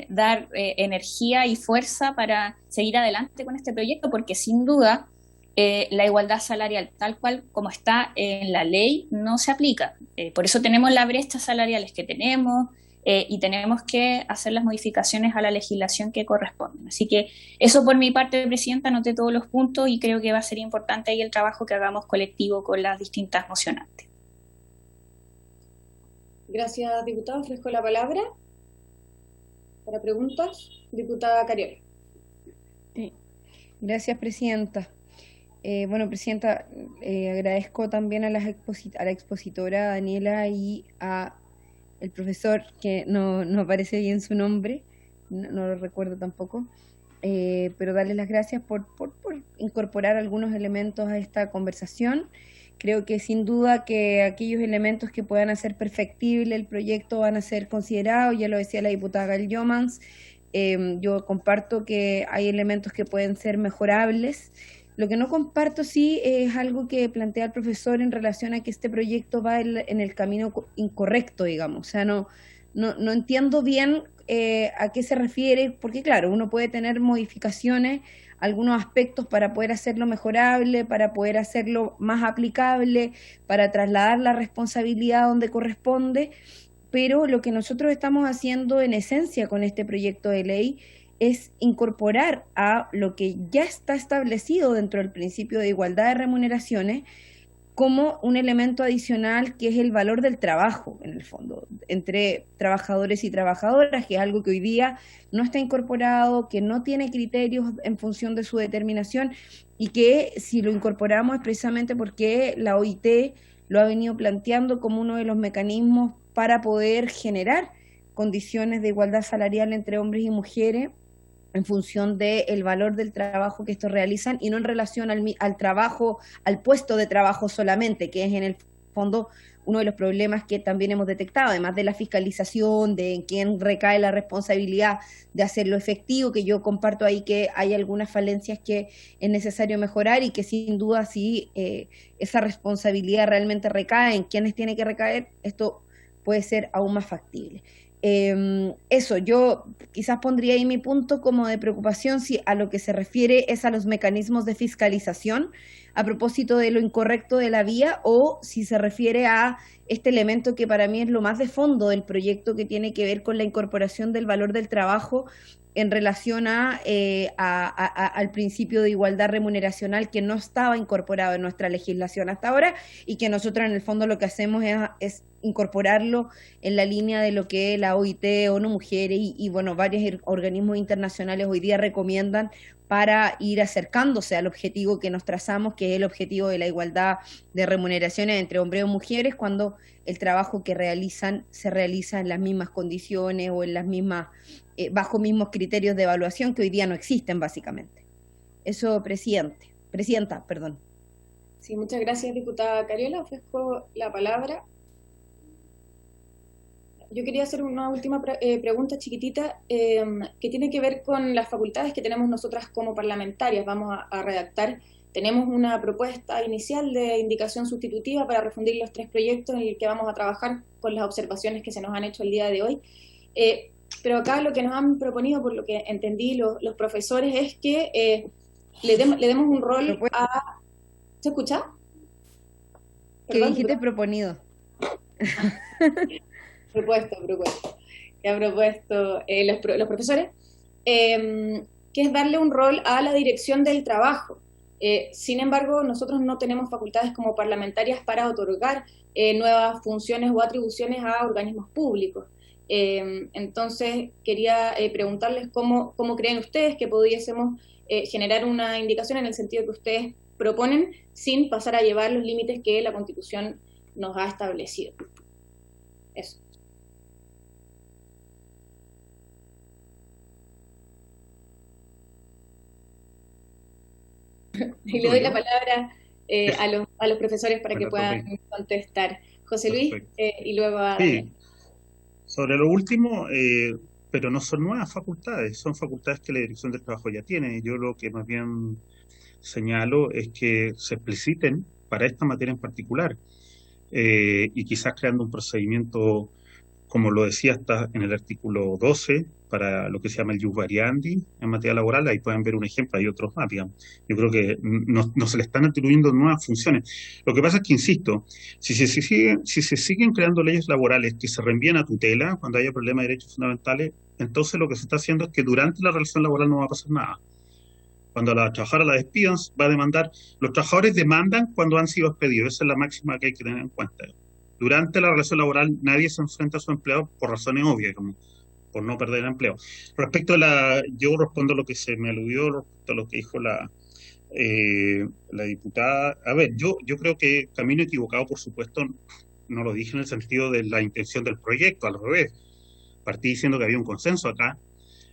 dar energía y fuerza para seguir adelante con este proyecto, porque sin duda la igualdad salarial tal cual como está en la ley no se aplica. Por eso tenemos las brechas salariales que tenemos y tenemos que hacer las modificaciones a la legislación que corresponden. Así que eso por mi parte, Presidenta, anoté todos los puntos y creo que va a ser importante ahí el trabajo que hagamos colectivo con las distintas mocionantes. Gracias, diputada. Ofrezco la palabra para preguntas. Diputada Cariola. Sí. Gracias, Presidenta. Bueno, Presidenta, agradezco también a la expositora Daniela y a el profesor, que no aparece bien su nombre, no lo recuerdo tampoco, pero darles las gracias por incorporar algunos elementos a esta conversación. Creo que sin duda que aquellos elementos que puedan hacer perfectible el proyecto van a ser considerados, ya lo decía la diputada Gall-Yommans. Yo comparto que hay elementos que pueden ser mejorables. Lo que no comparto sí es algo que plantea el profesor en relación a que este proyecto va en el camino incorrecto, digamos. O sea, no entiendo bien a qué se refiere, porque claro, uno puede tener modificaciones, algunos aspectos para poder hacerlo mejorable, para poder hacerlo más aplicable, para trasladar la responsabilidad donde corresponde, pero lo que nosotros estamos haciendo en esencia con este proyecto de ley es incorporar a lo que ya está establecido dentro del principio de igualdad de remuneraciones como un elemento adicional, que es el valor del trabajo, en el fondo, entre trabajadores y trabajadoras, que es algo que hoy día no está incorporado, que no tiene criterios en función de su determinación, y que si lo incorporamos es precisamente porque la OIT lo ha venido planteando como uno de los mecanismos para poder generar condiciones de igualdad salarial entre hombres y mujeres en función del valor del trabajo que estos realizan y no en relación al trabajo, al puesto de trabajo solamente, que es en el fondo uno de los problemas que también hemos detectado, además de la fiscalización, de en quién recae la responsabilidad de hacerlo efectivo, que yo comparto ahí que hay algunas falencias que es necesario mejorar y que sin duda si esa responsabilidad realmente recae en quienes tiene que recaer, esto puede ser aún más factible. Eso, yo quizás pondría ahí mi punto como de preocupación si a lo que se refiere es a los mecanismos de fiscalización a propósito de lo incorrecto de la vía, o si se refiere a este elemento que para mí es lo más de fondo del proyecto, que tiene que ver con la incorporación del valor del trabajo en relación al principio de igualdad remuneracional, que no estaba incorporado en nuestra legislación hasta ahora, y que nosotros en el fondo lo que hacemos es incorporarlo en la línea de lo que la OIT, ONU Mujeres y bueno, varios organismos internacionales hoy día recomiendan para ir acercándose al objetivo que nos trazamos, que es el objetivo de la igualdad de remuneraciones entre hombres y mujeres, cuando el trabajo que realizan se realiza en las mismas condiciones o en las mismas, bajo mismos criterios de evaluación que hoy día no existen, básicamente. Eso, Presidenta, perdón. Sí, muchas gracias, diputada Cariola. Ofrezco la palabra. Yo quería hacer una última pregunta chiquitita que tiene que ver con las facultades que tenemos nosotras como parlamentarias. Vamos a redactar, tenemos una propuesta inicial de indicación sustitutiva para refundir los 3 proyectos en el que vamos a trabajar con las observaciones que se nos han hecho el día de hoy. Pero acá lo que nos han proponido, por lo que entendí los profesores, es que le demos un rol a... ¿Se escucha? ¿Qué dijiste? Proponido. Propuesto, que ha propuesto los profesores, que es darle un rol a la dirección del trabajo, Sin embargo, nosotros no tenemos facultades como parlamentarias para otorgar nuevas funciones o atribuciones a organismos públicos. Entonces, quería preguntarles cómo creen ustedes que pudiésemos generar una indicación en el sentido que ustedes proponen sin pasar a llevar los límites que la Constitución nos ha establecido. Eso. Y le doy la palabra a los profesores para que puedan contestar. José Luis, y luego a Daniel. Sobre lo último, pero no son nuevas facultades, son facultades que la Dirección del Trabajo ya tiene. Yo lo que más bien señalo es que se expliciten para esta materia en particular, y quizás creando un procedimiento, como lo decía hasta en el artículo 12, para lo que se llama el ius variandi en materia laboral. Ahí pueden ver un ejemplo, hay otros más, digamos. Yo creo que no se le están atribuyendo nuevas funciones. Lo que pasa es que, insisto, si se siguen creando leyes laborales que se reenvían a tutela cuando haya problemas de derechos fundamentales, entonces lo que se está haciendo es que durante la relación laboral no va a pasar nada. Cuando a la trabajadora la despidan, va a demandar. Los trabajadores demandan cuando han sido despedidos. Esa es la máxima que hay que tener en cuenta. Durante la relación laboral nadie se enfrenta a su empleado por razones obvias, como por no perder el empleo. Respecto a yo respondo a lo que se me aludió, respecto a lo que dijo la diputada. A ver, yo creo que camino equivocado, por supuesto, no lo dije en el sentido de la intención del proyecto, al revés. Partí diciendo que había un consenso acá,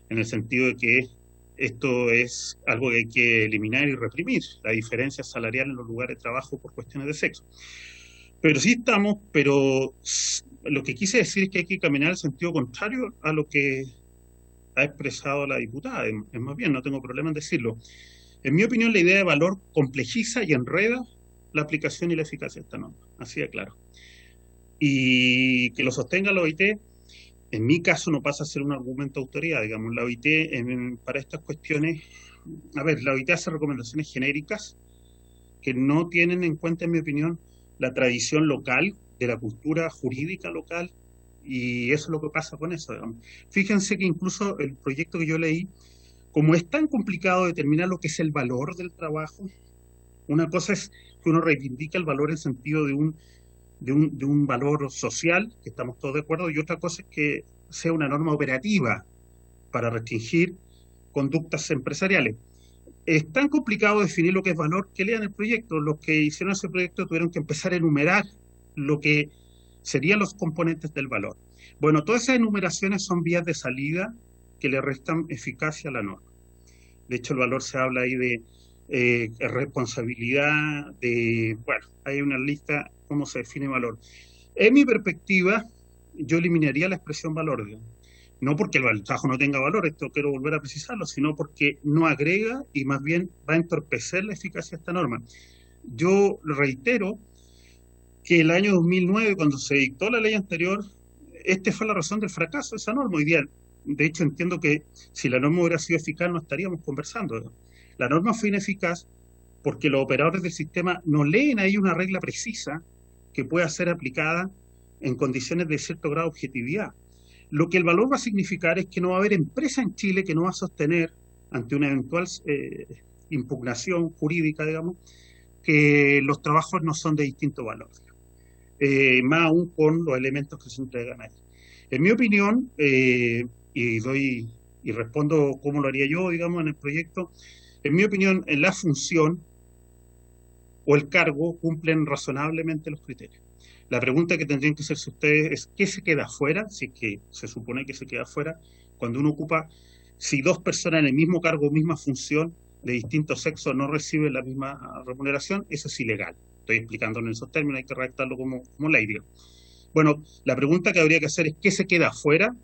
en el sentido de que esto es algo que hay que eliminar y reprimir, la diferencia salarial en los lugares de trabajo por cuestiones de sexo. Pero sí estamos, pero lo que quise decir es que hay que caminar en el sentido contrario a lo que ha expresado la diputada. Es más bien, no tengo problema en decirlo. En mi opinión, la idea de valor complejiza y enreda la aplicación y la eficacia de esta norma, así de claro. Y que lo sostenga la OIT, en mi caso no pasa a ser un argumento de autoridad, digamos. La OIT para estas cuestiones, a ver, la OIT hace recomendaciones genéricas que no tienen en cuenta, en mi opinión, la tradición local, de la cultura jurídica local, y eso es lo que pasa con eso, digamos. Fíjense que incluso el proyecto que yo leí, como es tan complicado determinar lo que es el valor del trabajo, una cosa es que uno reivindica el valor en sentido de un valor social, que estamos todos de acuerdo, y otra cosa es que sea una norma operativa para restringir conductas empresariales. Es tan complicado definir lo que es valor que lean el proyecto. Los que hicieron ese proyecto tuvieron que empezar a enumerar lo que serían los componentes del valor. Bueno, todas esas enumeraciones son vías de salida que le restan eficacia a la norma. De hecho, el valor se habla ahí de responsabilidad, bueno, hay una lista, cómo se define valor. En mi perspectiva, yo eliminaría la expresión valor, digamos. No porque el trabajo no tenga valor, esto quiero volver a precisarlo, sino porque no agrega y más bien va a entorpecer la eficacia de esta norma. Yo reitero que el año 2009, cuando se dictó la ley anterior, fue la razón del fracaso de esa norma. Hoy día, de hecho, entiendo que si la norma hubiera sido eficaz no estaríamos conversando. La norma fue ineficaz porque los operadores del sistema no leen ahí una regla precisa que pueda ser aplicada en condiciones de cierto grado de objetividad. Lo que el valor va a significar es que no va a haber empresa en Chile que no va a sostener, ante una eventual impugnación jurídica, digamos, que los trabajos no son de distinto valor, más aún con los elementos que se entregan ahí. En mi opinión, y respondo cómo lo haría yo, digamos, en el proyecto, en mi opinión, en la función o el cargo cumplen razonablemente los criterios. La pregunta que tendrían que hacerse ustedes es ¿qué se queda afuera? Si es que se supone que se queda afuera, cuando uno ocupa, si dos personas en el mismo cargo, misma función, de distinto sexo, no reciben la misma remuneración, eso es ilegal. Estoy explicándolo en esos términos, hay que redactarlo como ley, digamos. Bueno, la pregunta que habría que hacer es ¿qué se queda afuera?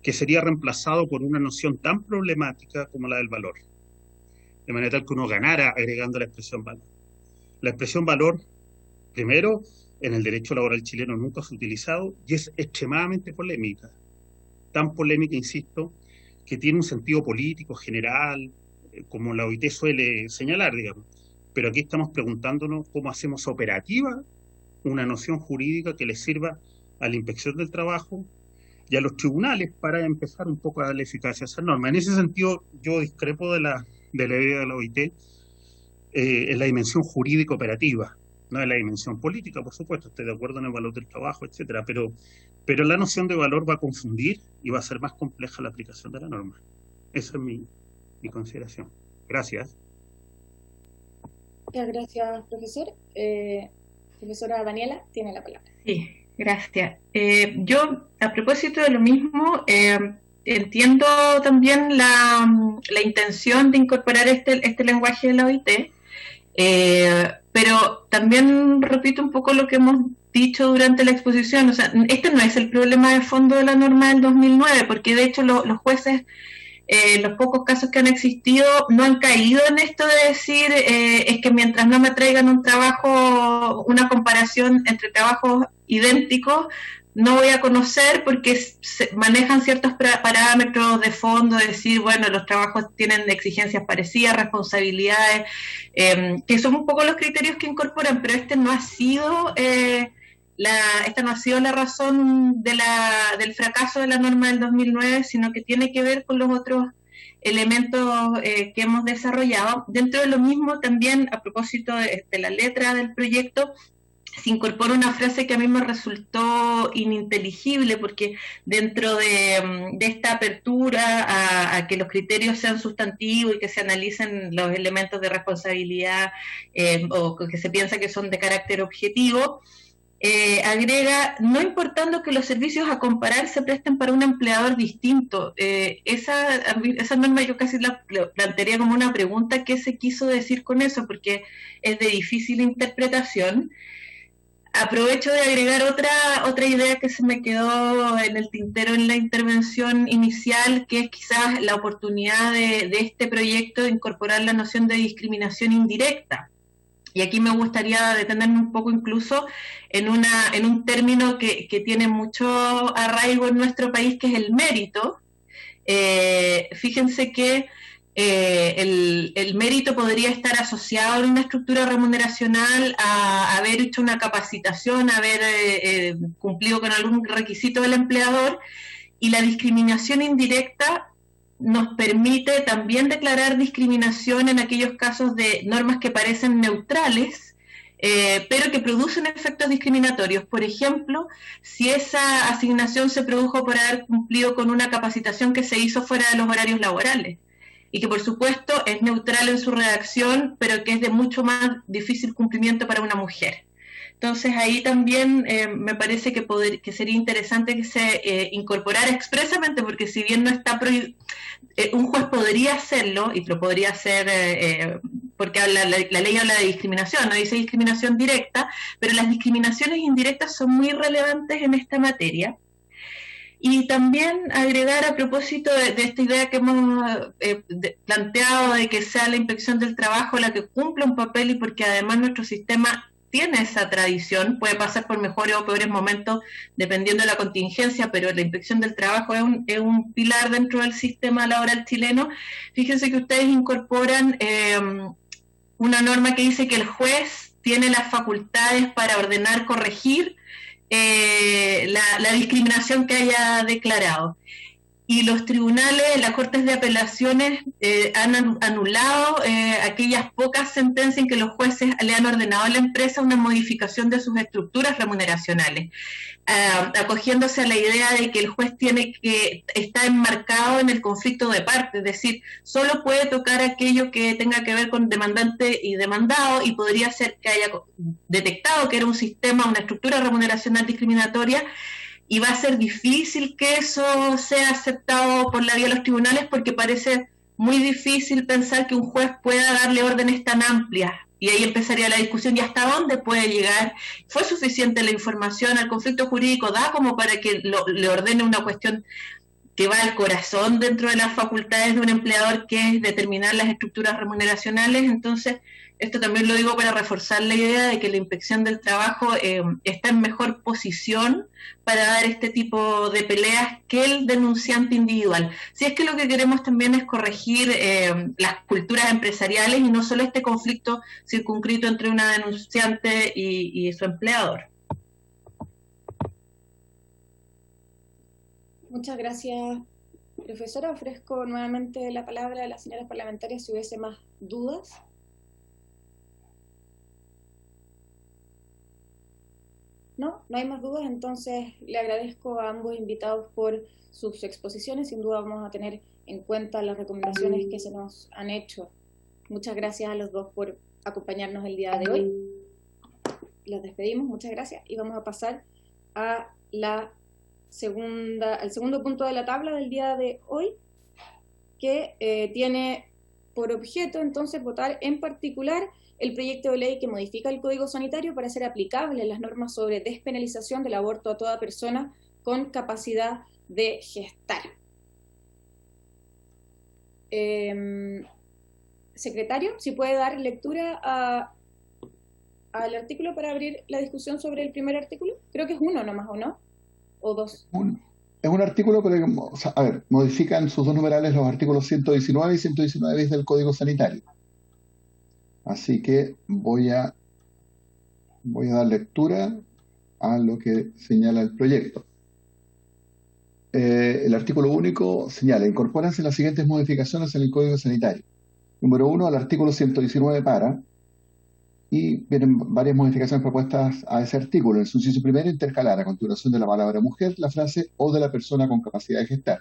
Que sería reemplazado por una noción tan problemática como la del valor. De manera tal que uno ganara agregando la expresión valor. La expresión valor, primero, en el derecho laboral chileno nunca se ha utilizado y es extremadamente polémica. Tan polémica, insisto, que tiene un sentido político general, como la OIT suele señalar, digamos. Pero aquí estamos preguntándonos cómo hacemos operativa una noción jurídica que le sirva a la inspección del trabajo y a los tribunales para empezar un poco a darle eficacia a esa norma. En ese sentido, yo discrepo de la idea de la OIT. en la dimensión jurídica operativa, no en la dimensión política, por supuesto, estoy de acuerdo en el valor del trabajo, etcétera, pero la noción de valor va a confundir y va a ser más compleja la aplicación de la norma. Esa es mi consideración. Gracias. Muchas gracias, profesor. Profesora Daniela, tiene la palabra. Sí, gracias. Yo, a propósito de lo mismo, entiendo también la intención de incorporar este lenguaje de la OIT, pero también repito un poco lo que hemos dicho durante la exposición. O sea, este no es el problema de fondo de la norma del 2009, porque de hecho los jueces, los pocos casos que han existido, no han caído en esto de decir es que mientras no me traigan un trabajo, una comparación entre trabajos idénticos, no voy a conocer, porque se manejan ciertos parámetros de fondo, de decir, bueno, los trabajos tienen exigencias parecidas, responsabilidades, que son un poco los criterios que incorporan, pero este no ha sido esta no ha sido la razón del fracaso de la norma del 2009, sino que tiene que ver con los otros elementos que hemos desarrollado. Dentro de lo mismo, también a propósito de la letra del proyecto, se incorpora una frase que a mí me resultó ininteligible, porque dentro de esta apertura a que los criterios sean sustantivos y que se analicen los elementos de responsabilidad o que se piensa que son de carácter objetivo, agrega, no importando que los servicios a comparar se presten para un empleador distinto. Esa norma yo casi la plantearía como una pregunta: ¿qué se quiso decir con eso? Porque es de difícil interpretación. Aprovecho de agregar otra idea que se me quedó en el tintero en la intervención inicial, que es quizás la oportunidad de este proyecto de incorporar la noción de discriminación indirecta. Y aquí me gustaría detenerme un poco incluso en un término que tiene mucho arraigo en nuestro país, que es el mérito. Fíjense que el mérito podría estar asociado en una estructura remuneracional a haber hecho una capacitación, haber cumplido con algún requisito del empleador, y la discriminación indirecta nos permite también declarar discriminación en aquellos casos de normas que parecen neutrales, pero que producen efectos discriminatorios. Por ejemplo, si esa asignación se produjo por haber cumplido con una capacitación que se hizo fuera de los horarios laborales, y que por supuesto es neutral en su redacción, pero que es de mucho más difícil cumplimiento para una mujer. Entonces ahí también me parece que sería interesante que se incorporara expresamente, porque si bien no está prohibido, un juez podría hacerlo, y lo podría hacer porque la ley habla de discriminación, no dice discriminación directa, pero las discriminaciones indirectas son muy relevantes en esta materia. Y también agregar, a propósito de esta idea que hemos planteado, de que sea la inspección del trabajo la que cumpla un papel, y porque además nuestro sistema tiene esa tradición, puede pasar por mejores o peores momentos dependiendo de la contingencia, pero la inspección del trabajo es un pilar dentro del sistema laboral chileno. Fíjense que ustedes incorporan una norma que dice que el juez tiene las facultades para ordenar, corregir la discriminación que haya declarado. Y los tribunales, las cortes de apelaciones han anulado aquellas pocas sentencias en que los jueces le han ordenado a la empresa una modificación de sus estructuras remuneracionales, acogiéndose a la idea de que el juez está enmarcado en el conflicto de parte, es decir, solo puede tocar aquello que tenga que ver con demandante y demandado, y podría ser que haya detectado que era un sistema, una estructura remuneracional discriminatoria, y va a ser difícil que eso sea aceptado por la vía de los tribunales, porque parece muy difícil pensar que un juez pueda darle órdenes tan amplias. Y ahí empezaría la discusión, ¿y hasta dónde puede llegar? ¿Fue suficiente la información? ¿El conflicto jurídico da como para que le ordene una cuestión que va al corazón dentro de las facultades de un empleador, que es determinar las estructuras remuneracionales? Entonces, esto también lo digo para reforzar la idea de que la inspección del trabajo está en mejor posición para dar este tipo de peleas que el denunciante individual. Si es que lo que queremos también es corregir las culturas empresariales y no solo este conflicto circunscrito entre una denunciante y su empleador. Muchas gracias, profesora. Ofrezco nuevamente la palabra a las señoras parlamentarias si hubiese más dudas. no hay más dudas, entonces le agradezco a ambos invitados por sus exposiciones. Sin duda vamos a tener en cuenta las recomendaciones que se nos han hecho. Muchas gracias a los dos por acompañarnos el día de hoy. Los despedimos, muchas gracias, y vamos a pasar a al segundo punto de la tabla del día de hoy, que tiene por objeto entonces votar en particular el proyecto de ley que modifica el Código Sanitario para hacer aplicables las normas sobre despenalización del aborto a toda persona con capacidad de gestar. Secretario, si puede dar lectura al artículo para abrir la discusión sobre el primer artículo. Creo que es uno nomás, ¿o no? ¿O dos? Es un artículo, pero o sea, a ver, modifican sus dos numerales los artículos 119 y 119 bis del Código Sanitario. Así que voy a dar lectura a lo que señala el proyecto. El artículo único señala: incorpóranse las siguientes modificaciones en el Código Sanitario. Número 1, al artículo 119 y vienen varias modificaciones propuestas a ese artículo. En su inciso primero, intercalar a continuación de la palabra mujer la frase o de la persona con capacidad de gestar.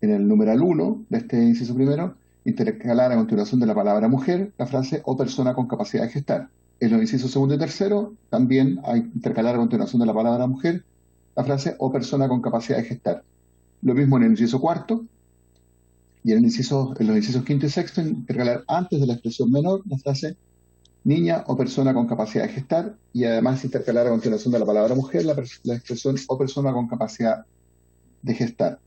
En el numeral 1 de este inciso primero, intercalar a continuación de la palabra mujer la frase o persona con capacidad de gestar. En los incisos segundo y tercero, también hay intercalar a continuación de la palabra mujer la frase o persona con capacidad de gestar. Lo mismo en el inciso cuarto, y en los incisos quinto y sexto, intercalar antes de la expresión menor la frase niña o persona con capacidad de gestar, y además intercalar a continuación de la palabra mujer la expresión o persona con capacidad de gestar.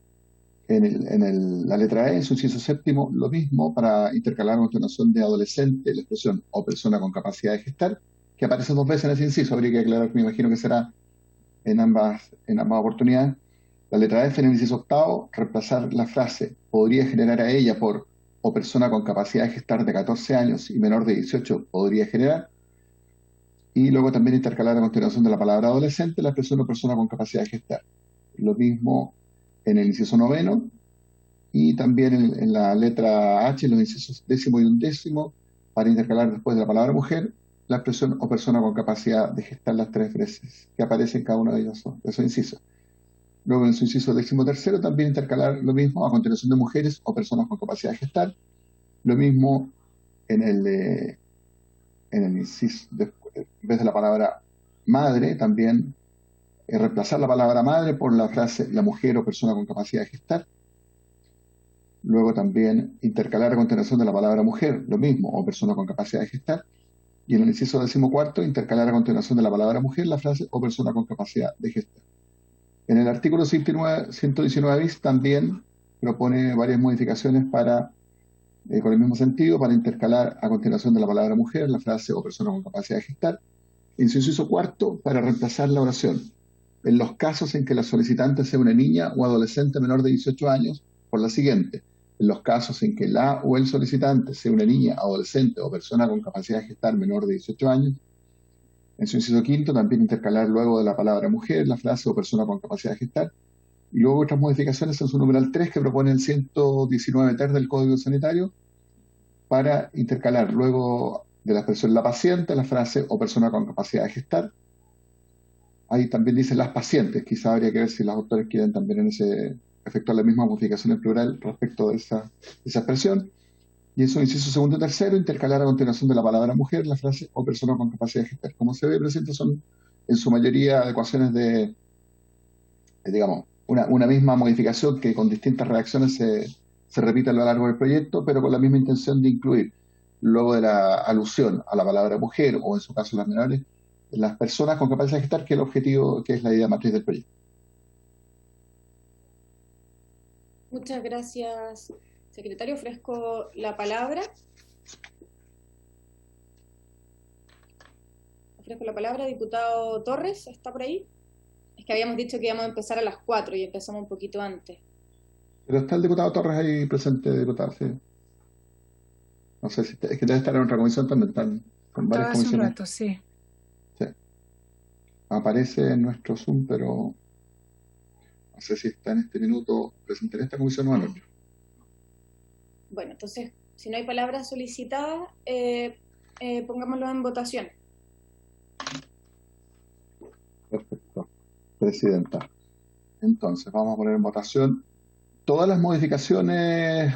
La letra E, en su inciso séptimo, lo mismo, para intercalar a continuación de adolescente la expresión o persona con capacidad de gestar, que aparece dos veces en ese inciso. Habría que aclarar, me imagino que será en ambas oportunidades. La letra F, en el inciso octavo, reemplazar la frase podría generar a ella por o persona con capacidad de gestar de 14 años y menor de 18 podría generar. Y luego también intercalar a continuación de la palabra adolescente la expresión o persona con capacidad de gestar. Lo mismo en el inciso noveno, y también en la letra H, en los incisos décimo y undécimo, para intercalar después de la palabra mujer la expresión o persona con capacidad de gestar las tres veces que aparecen en cada uno de esos incisos. Luego en su inciso décimo tercero también intercalar lo mismo a continuación de mujeres o personas con capacidad de gestar. Lo mismo en el inciso, en vez de la palabra madre, también reemplazar la palabra madre por la frase la mujer o persona con capacidad de gestar. Luego también intercalar a continuación de la palabra mujer, lo mismo, o persona con capacidad de gestar. Y en el inciso decimocuarto, intercalar a continuación de la palabra mujer la frase o persona con capacidad de gestar. En el artículo 119 bis también propone varias modificaciones con el mismo sentido, para intercalar a continuación de la palabra mujer la frase o persona con capacidad de gestar. En su inciso cuarto, para reemplazar la oración en los casos en que la solicitante sea una niña o adolescente menor de 18 años, por la siguiente: en los casos en que la o el solicitante sea una niña, adolescente o persona con capacidad de gestar menor de 18 años. En su inciso quinto, también intercalar luego de la palabra mujer la frase o persona con capacidad de gestar. Y luego otras modificaciones en su numeral 3, que propone el 119 ter del Código Sanitario, para intercalar luego de la expresión la paciente la frase o persona con capacidad de gestar. Ahí también dice las pacientes, quizá habría que ver si los autores quieren también efectuar la misma modificación en plural respecto de esa expresión. Y en su inciso segundo y tercero, intercalar a continuación de la palabra mujer la frase o persona con capacidad de gestar. Como se ve presente, son en su mayoría adecuaciones de digamos, una misma modificación que con distintas redacciones se repite a lo largo del proyecto, pero con la misma intención de incluir, luego de la alusión a la palabra mujer, o en su caso las menores, las personas con capacidad de gestar, que es el objetivo, que es la idea matriz del proyecto. Muchas gracias, secretario. Ofrezco la palabra. Diputado Torres, ¿está por ahí? Es que habíamos dicho que íbamos a empezar a las 4 y empezamos un poquito antes. Pero está el diputado Torres ahí presente, diputado, sí. No sé si es que debe estar en otra comisión también, están con varias Hace un comisiones. rato, sí. Sí. Aparece en nuestro Zoom, pero no sé si está en este minuto presente en esta comisión o en otra. Bueno, entonces, si no hay palabras solicitadas, pongámoslo en votación. Presidenta. Entonces, vamos a poner en votación todas las modificaciones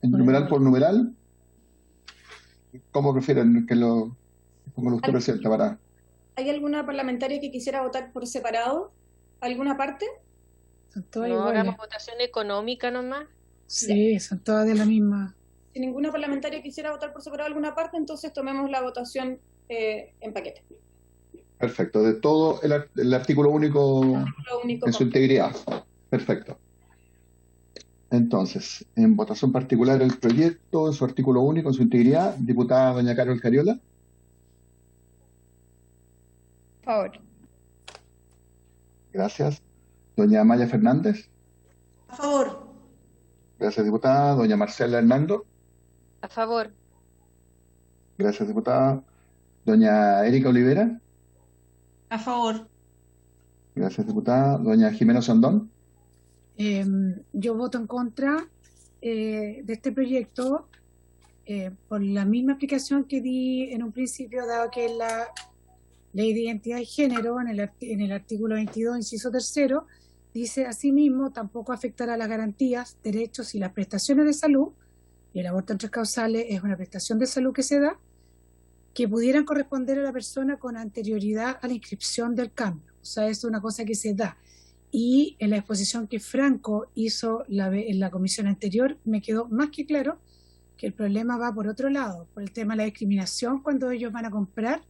en numeral por numeral. ¿Cómo prefieren como usted, Presidenta, para? ¿Hay alguna parlamentaria que quisiera votar por separado? ¿Alguna parte? Son todas ¿No iguales. hagamos votación económica nomás? Sí, son todas de la misma. Si ninguna parlamentaria quisiera votar por separado alguna parte, entonces tomemos la votación en paquete. Perfecto, de todo el artículo único Lo único en su integridad. Perfecto. Entonces, en votación particular el proyecto, en su artículo único, en su integridad, diputada doña Carol Cariola. Favor. Gracias. Doña Maya Fernández. A favor. Gracias, diputada. Doña Marcela Hernando. A favor. Gracias, diputada. Doña Erika Olivera. A favor. Gracias, diputada. Doña Jimena Sandón. Yo voto en contra de este proyecto por la misma explicación que di en un principio, dado que la Ley de Identidad y Género, en el artículo 22, inciso 3, dice asimismo, tampoco afectará las garantías, derechos y las prestaciones de salud, y el aborto en 3 causales es una prestación de salud que se da, que pudieran corresponder a la persona con anterioridad a la inscripción del cambio. O sea, es una cosa que se da. Y en la exposición que Franco hizo en la comisión anterior, me quedó más que claro que el problema va por otro lado, por el tema de la discriminación cuando ellos van a comprar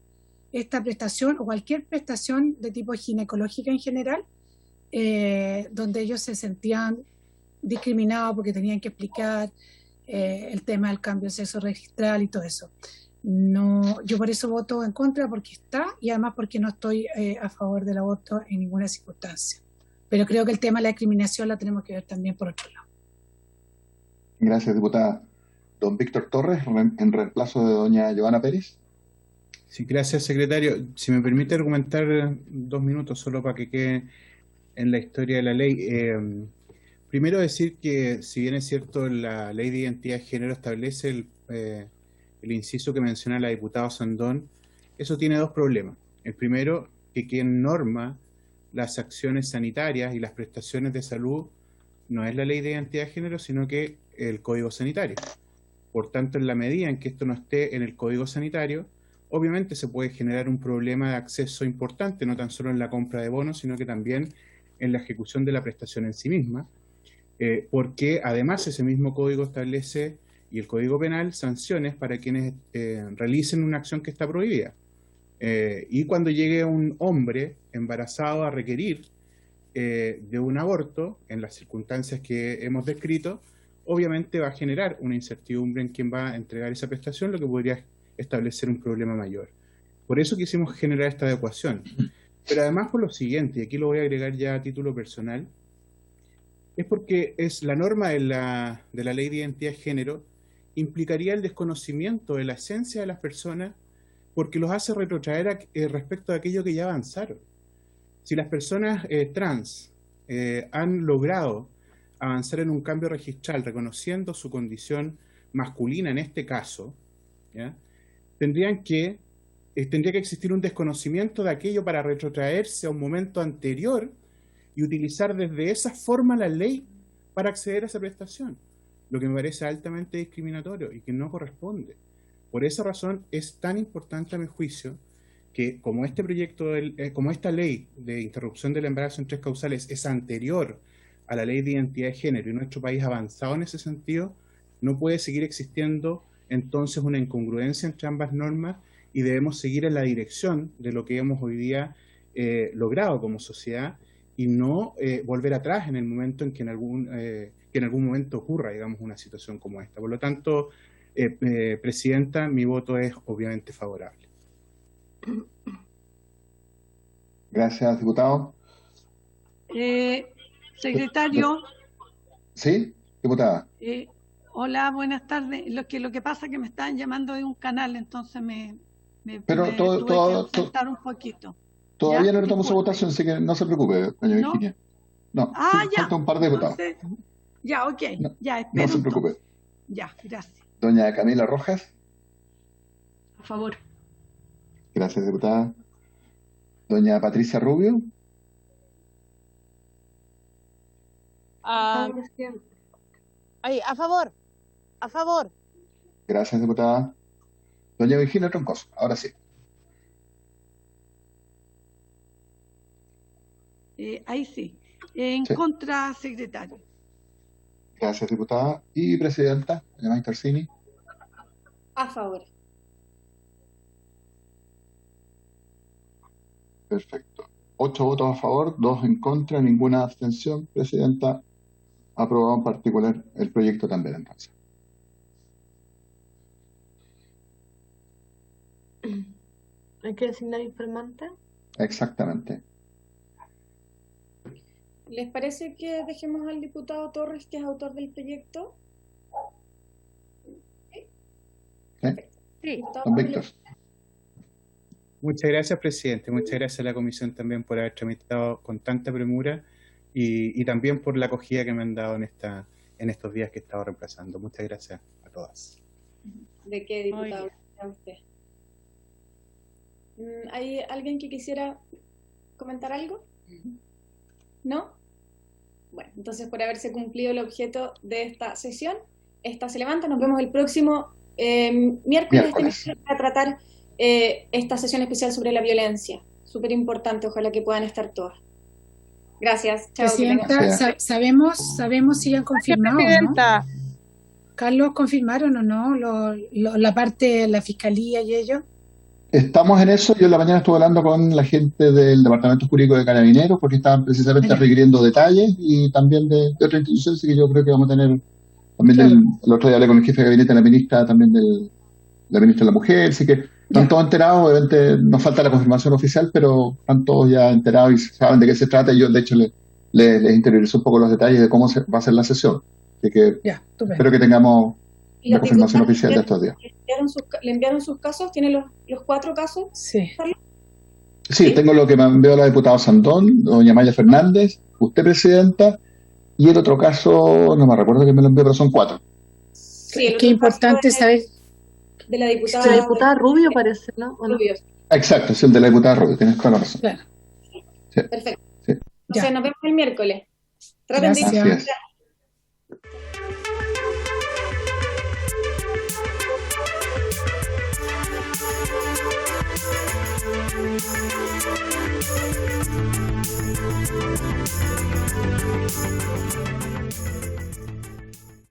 esta prestación o cualquier prestación de tipo ginecológica en general, donde ellos se sentían discriminados porque tenían que explicar el tema del cambio de sexo registral y todo eso. No, yo por eso voto en contra, porque está, y además porque no estoy a favor del aborto en ninguna circunstancia. Pero creo que el tema de la discriminación la tenemos que ver también por otro lado. Gracias, diputada. Don Víctor Torres, en reemplazo de doña Giovanna Pérez. Sí, gracias, secretario. Si me permite argumentar 2 minutos solo para que quede en la historia de la ley. Primero decir que, si bien es cierto, la Ley de Identidad de Género establece el inciso que menciona la diputada Sandón, eso tiene 2 problemas. El primero, que quien norma las acciones sanitarias y las prestaciones de salud no es la Ley de Identidad de Género, sino que el Código Sanitario. Por tanto, en la medida en que esto no esté en el Código Sanitario, obviamente se puede generar un problema de acceso importante, no tan solo en la compra de bonos, sino que también en la ejecución de la prestación en sí misma, porque además ese mismo código establece, y el Código Penal, sanciones para quienes realicen una acción que está prohibida. Y cuando llegue un hombre embarazado a requerir de un aborto, en las circunstancias que hemos descrito, obviamente va a generar una incertidumbre en quién va a entregar esa prestación, lo que podría establecer un problema mayor. Por eso quisimos generar esta adecuación. Pero además por lo siguiente, y aquí lo voy a agregar ya a título personal, es porque es la norma de la Ley de Identidad de Género implicaría el desconocimiento de la esencia de las personas, porque los hace retrotraer respecto a aquello que ya avanzaron. Si las personas trans han logrado avanzar en un cambio registral reconociendo su condición masculina en este caso, ¿ya? Tendría que existir un desconocimiento de aquello para retrotraerse a un momento anterior y utilizar desde esa forma la ley para acceder a esa prestación, lo que me parece altamente discriminatorio y que no corresponde. Por esa razón es tan importante a mi juicio que como este proyecto, como esta ley de interrupción del embarazo en 3 causales es anterior a la Ley de Identidad de Género y nuestro país ha avanzado en ese sentido, no puede seguir existiendo entonces una incongruencia entre ambas normas y debemos seguir en la dirección de lo que hemos hoy día logrado como sociedad y no volver atrás en el momento en que en algún momento ocurra, digamos, una situación como esta. Por lo tanto, Presidenta, mi voto es obviamente favorable. Gracias, diputado. Secretario. ¿Sí, diputada? Hola, buenas tardes. Lo que pasa es que me están llamando de un canal, entonces Pero tuve que saltar un poquito. Todavía no estamos a votación, así que no se preocupe, doña Virginia. No, ya. falta un par de diputados. Ya, ok. No, ya, espero. No se preocupe. Ya, gracias. Doña Camila Rojas. A favor. Gracias, diputada. Doña Patricia Rubio. Ahí, a favor. A favor. Gracias, diputada. Doña Virginia Troncoso, ahora sí. Ahí sí. En Sí. contra, secretario. Gracias, diputada. Y presidenta, doña Maite Orsini. A favor. Perfecto. 8 votos a favor, 2 en contra, ninguna abstención. Presidenta, aprobado en particular el proyecto también entonces. ¿Hay que designar informante? Exactamente. ¿Les parece que dejemos al diputado Torres, que es autor del proyecto? ¿Sí? Diputado Don Torres. Víctor. Muchas gracias, presidente. Muchas gracias a la comisión también por haber tramitado con tanta premura y también por la acogida que me han dado en estos días que he estado reemplazando. Muchas gracias a todas. ¿De qué, diputado? A usted. ¿Hay alguien que quisiera comentar algo? ¿No? Bueno, entonces por haberse cumplido el objeto de esta sesión, esta se levanta. Nos vemos el próximo miércoles para tratar esta sesión especial sobre la violencia. Súper importante, ojalá que puedan estar todas. Gracias. Chao. Presidenta, sabemos si han confirmado, ¿no? Carlos, ¿confirmaron o no la parte, la fiscalía y ellos? Estamos en eso. Yo en la mañana estuve hablando con la gente del Departamento Jurídico de Carabineros porque estaban precisamente requiriendo detalles y también de otras instituciones, así que yo creo que vamos a tener también el otro día hablé con el jefe de gabinete de la ministra, también la ministra de la Mujer, así que están todos enterados. Obviamente nos falta la confirmación oficial, pero están todos ya enterados y saben de qué se trata. Y yo de hecho les interioricé un poco los detalles de cómo va a ser la sesión, así que espero que tengamos la confirmación oficial de estos días. ¿Le enviaron sus casos? ¿Tiene los 4 casos? Sí. Sí, tengo lo que me envió la diputada Sandón, doña Maya Fernández, usted, presidenta, y el otro caso, no me recuerdo que me lo envió, pero son 4. Sí, Qué importante saber. De la diputada Rubio parece, ¿no? Rubio. Exacto, es el de la diputada Rubio, tienes toda la razón. Claro. Sí. Perfecto. Sí. Entonces nos vemos el miércoles. Traten de Gracias.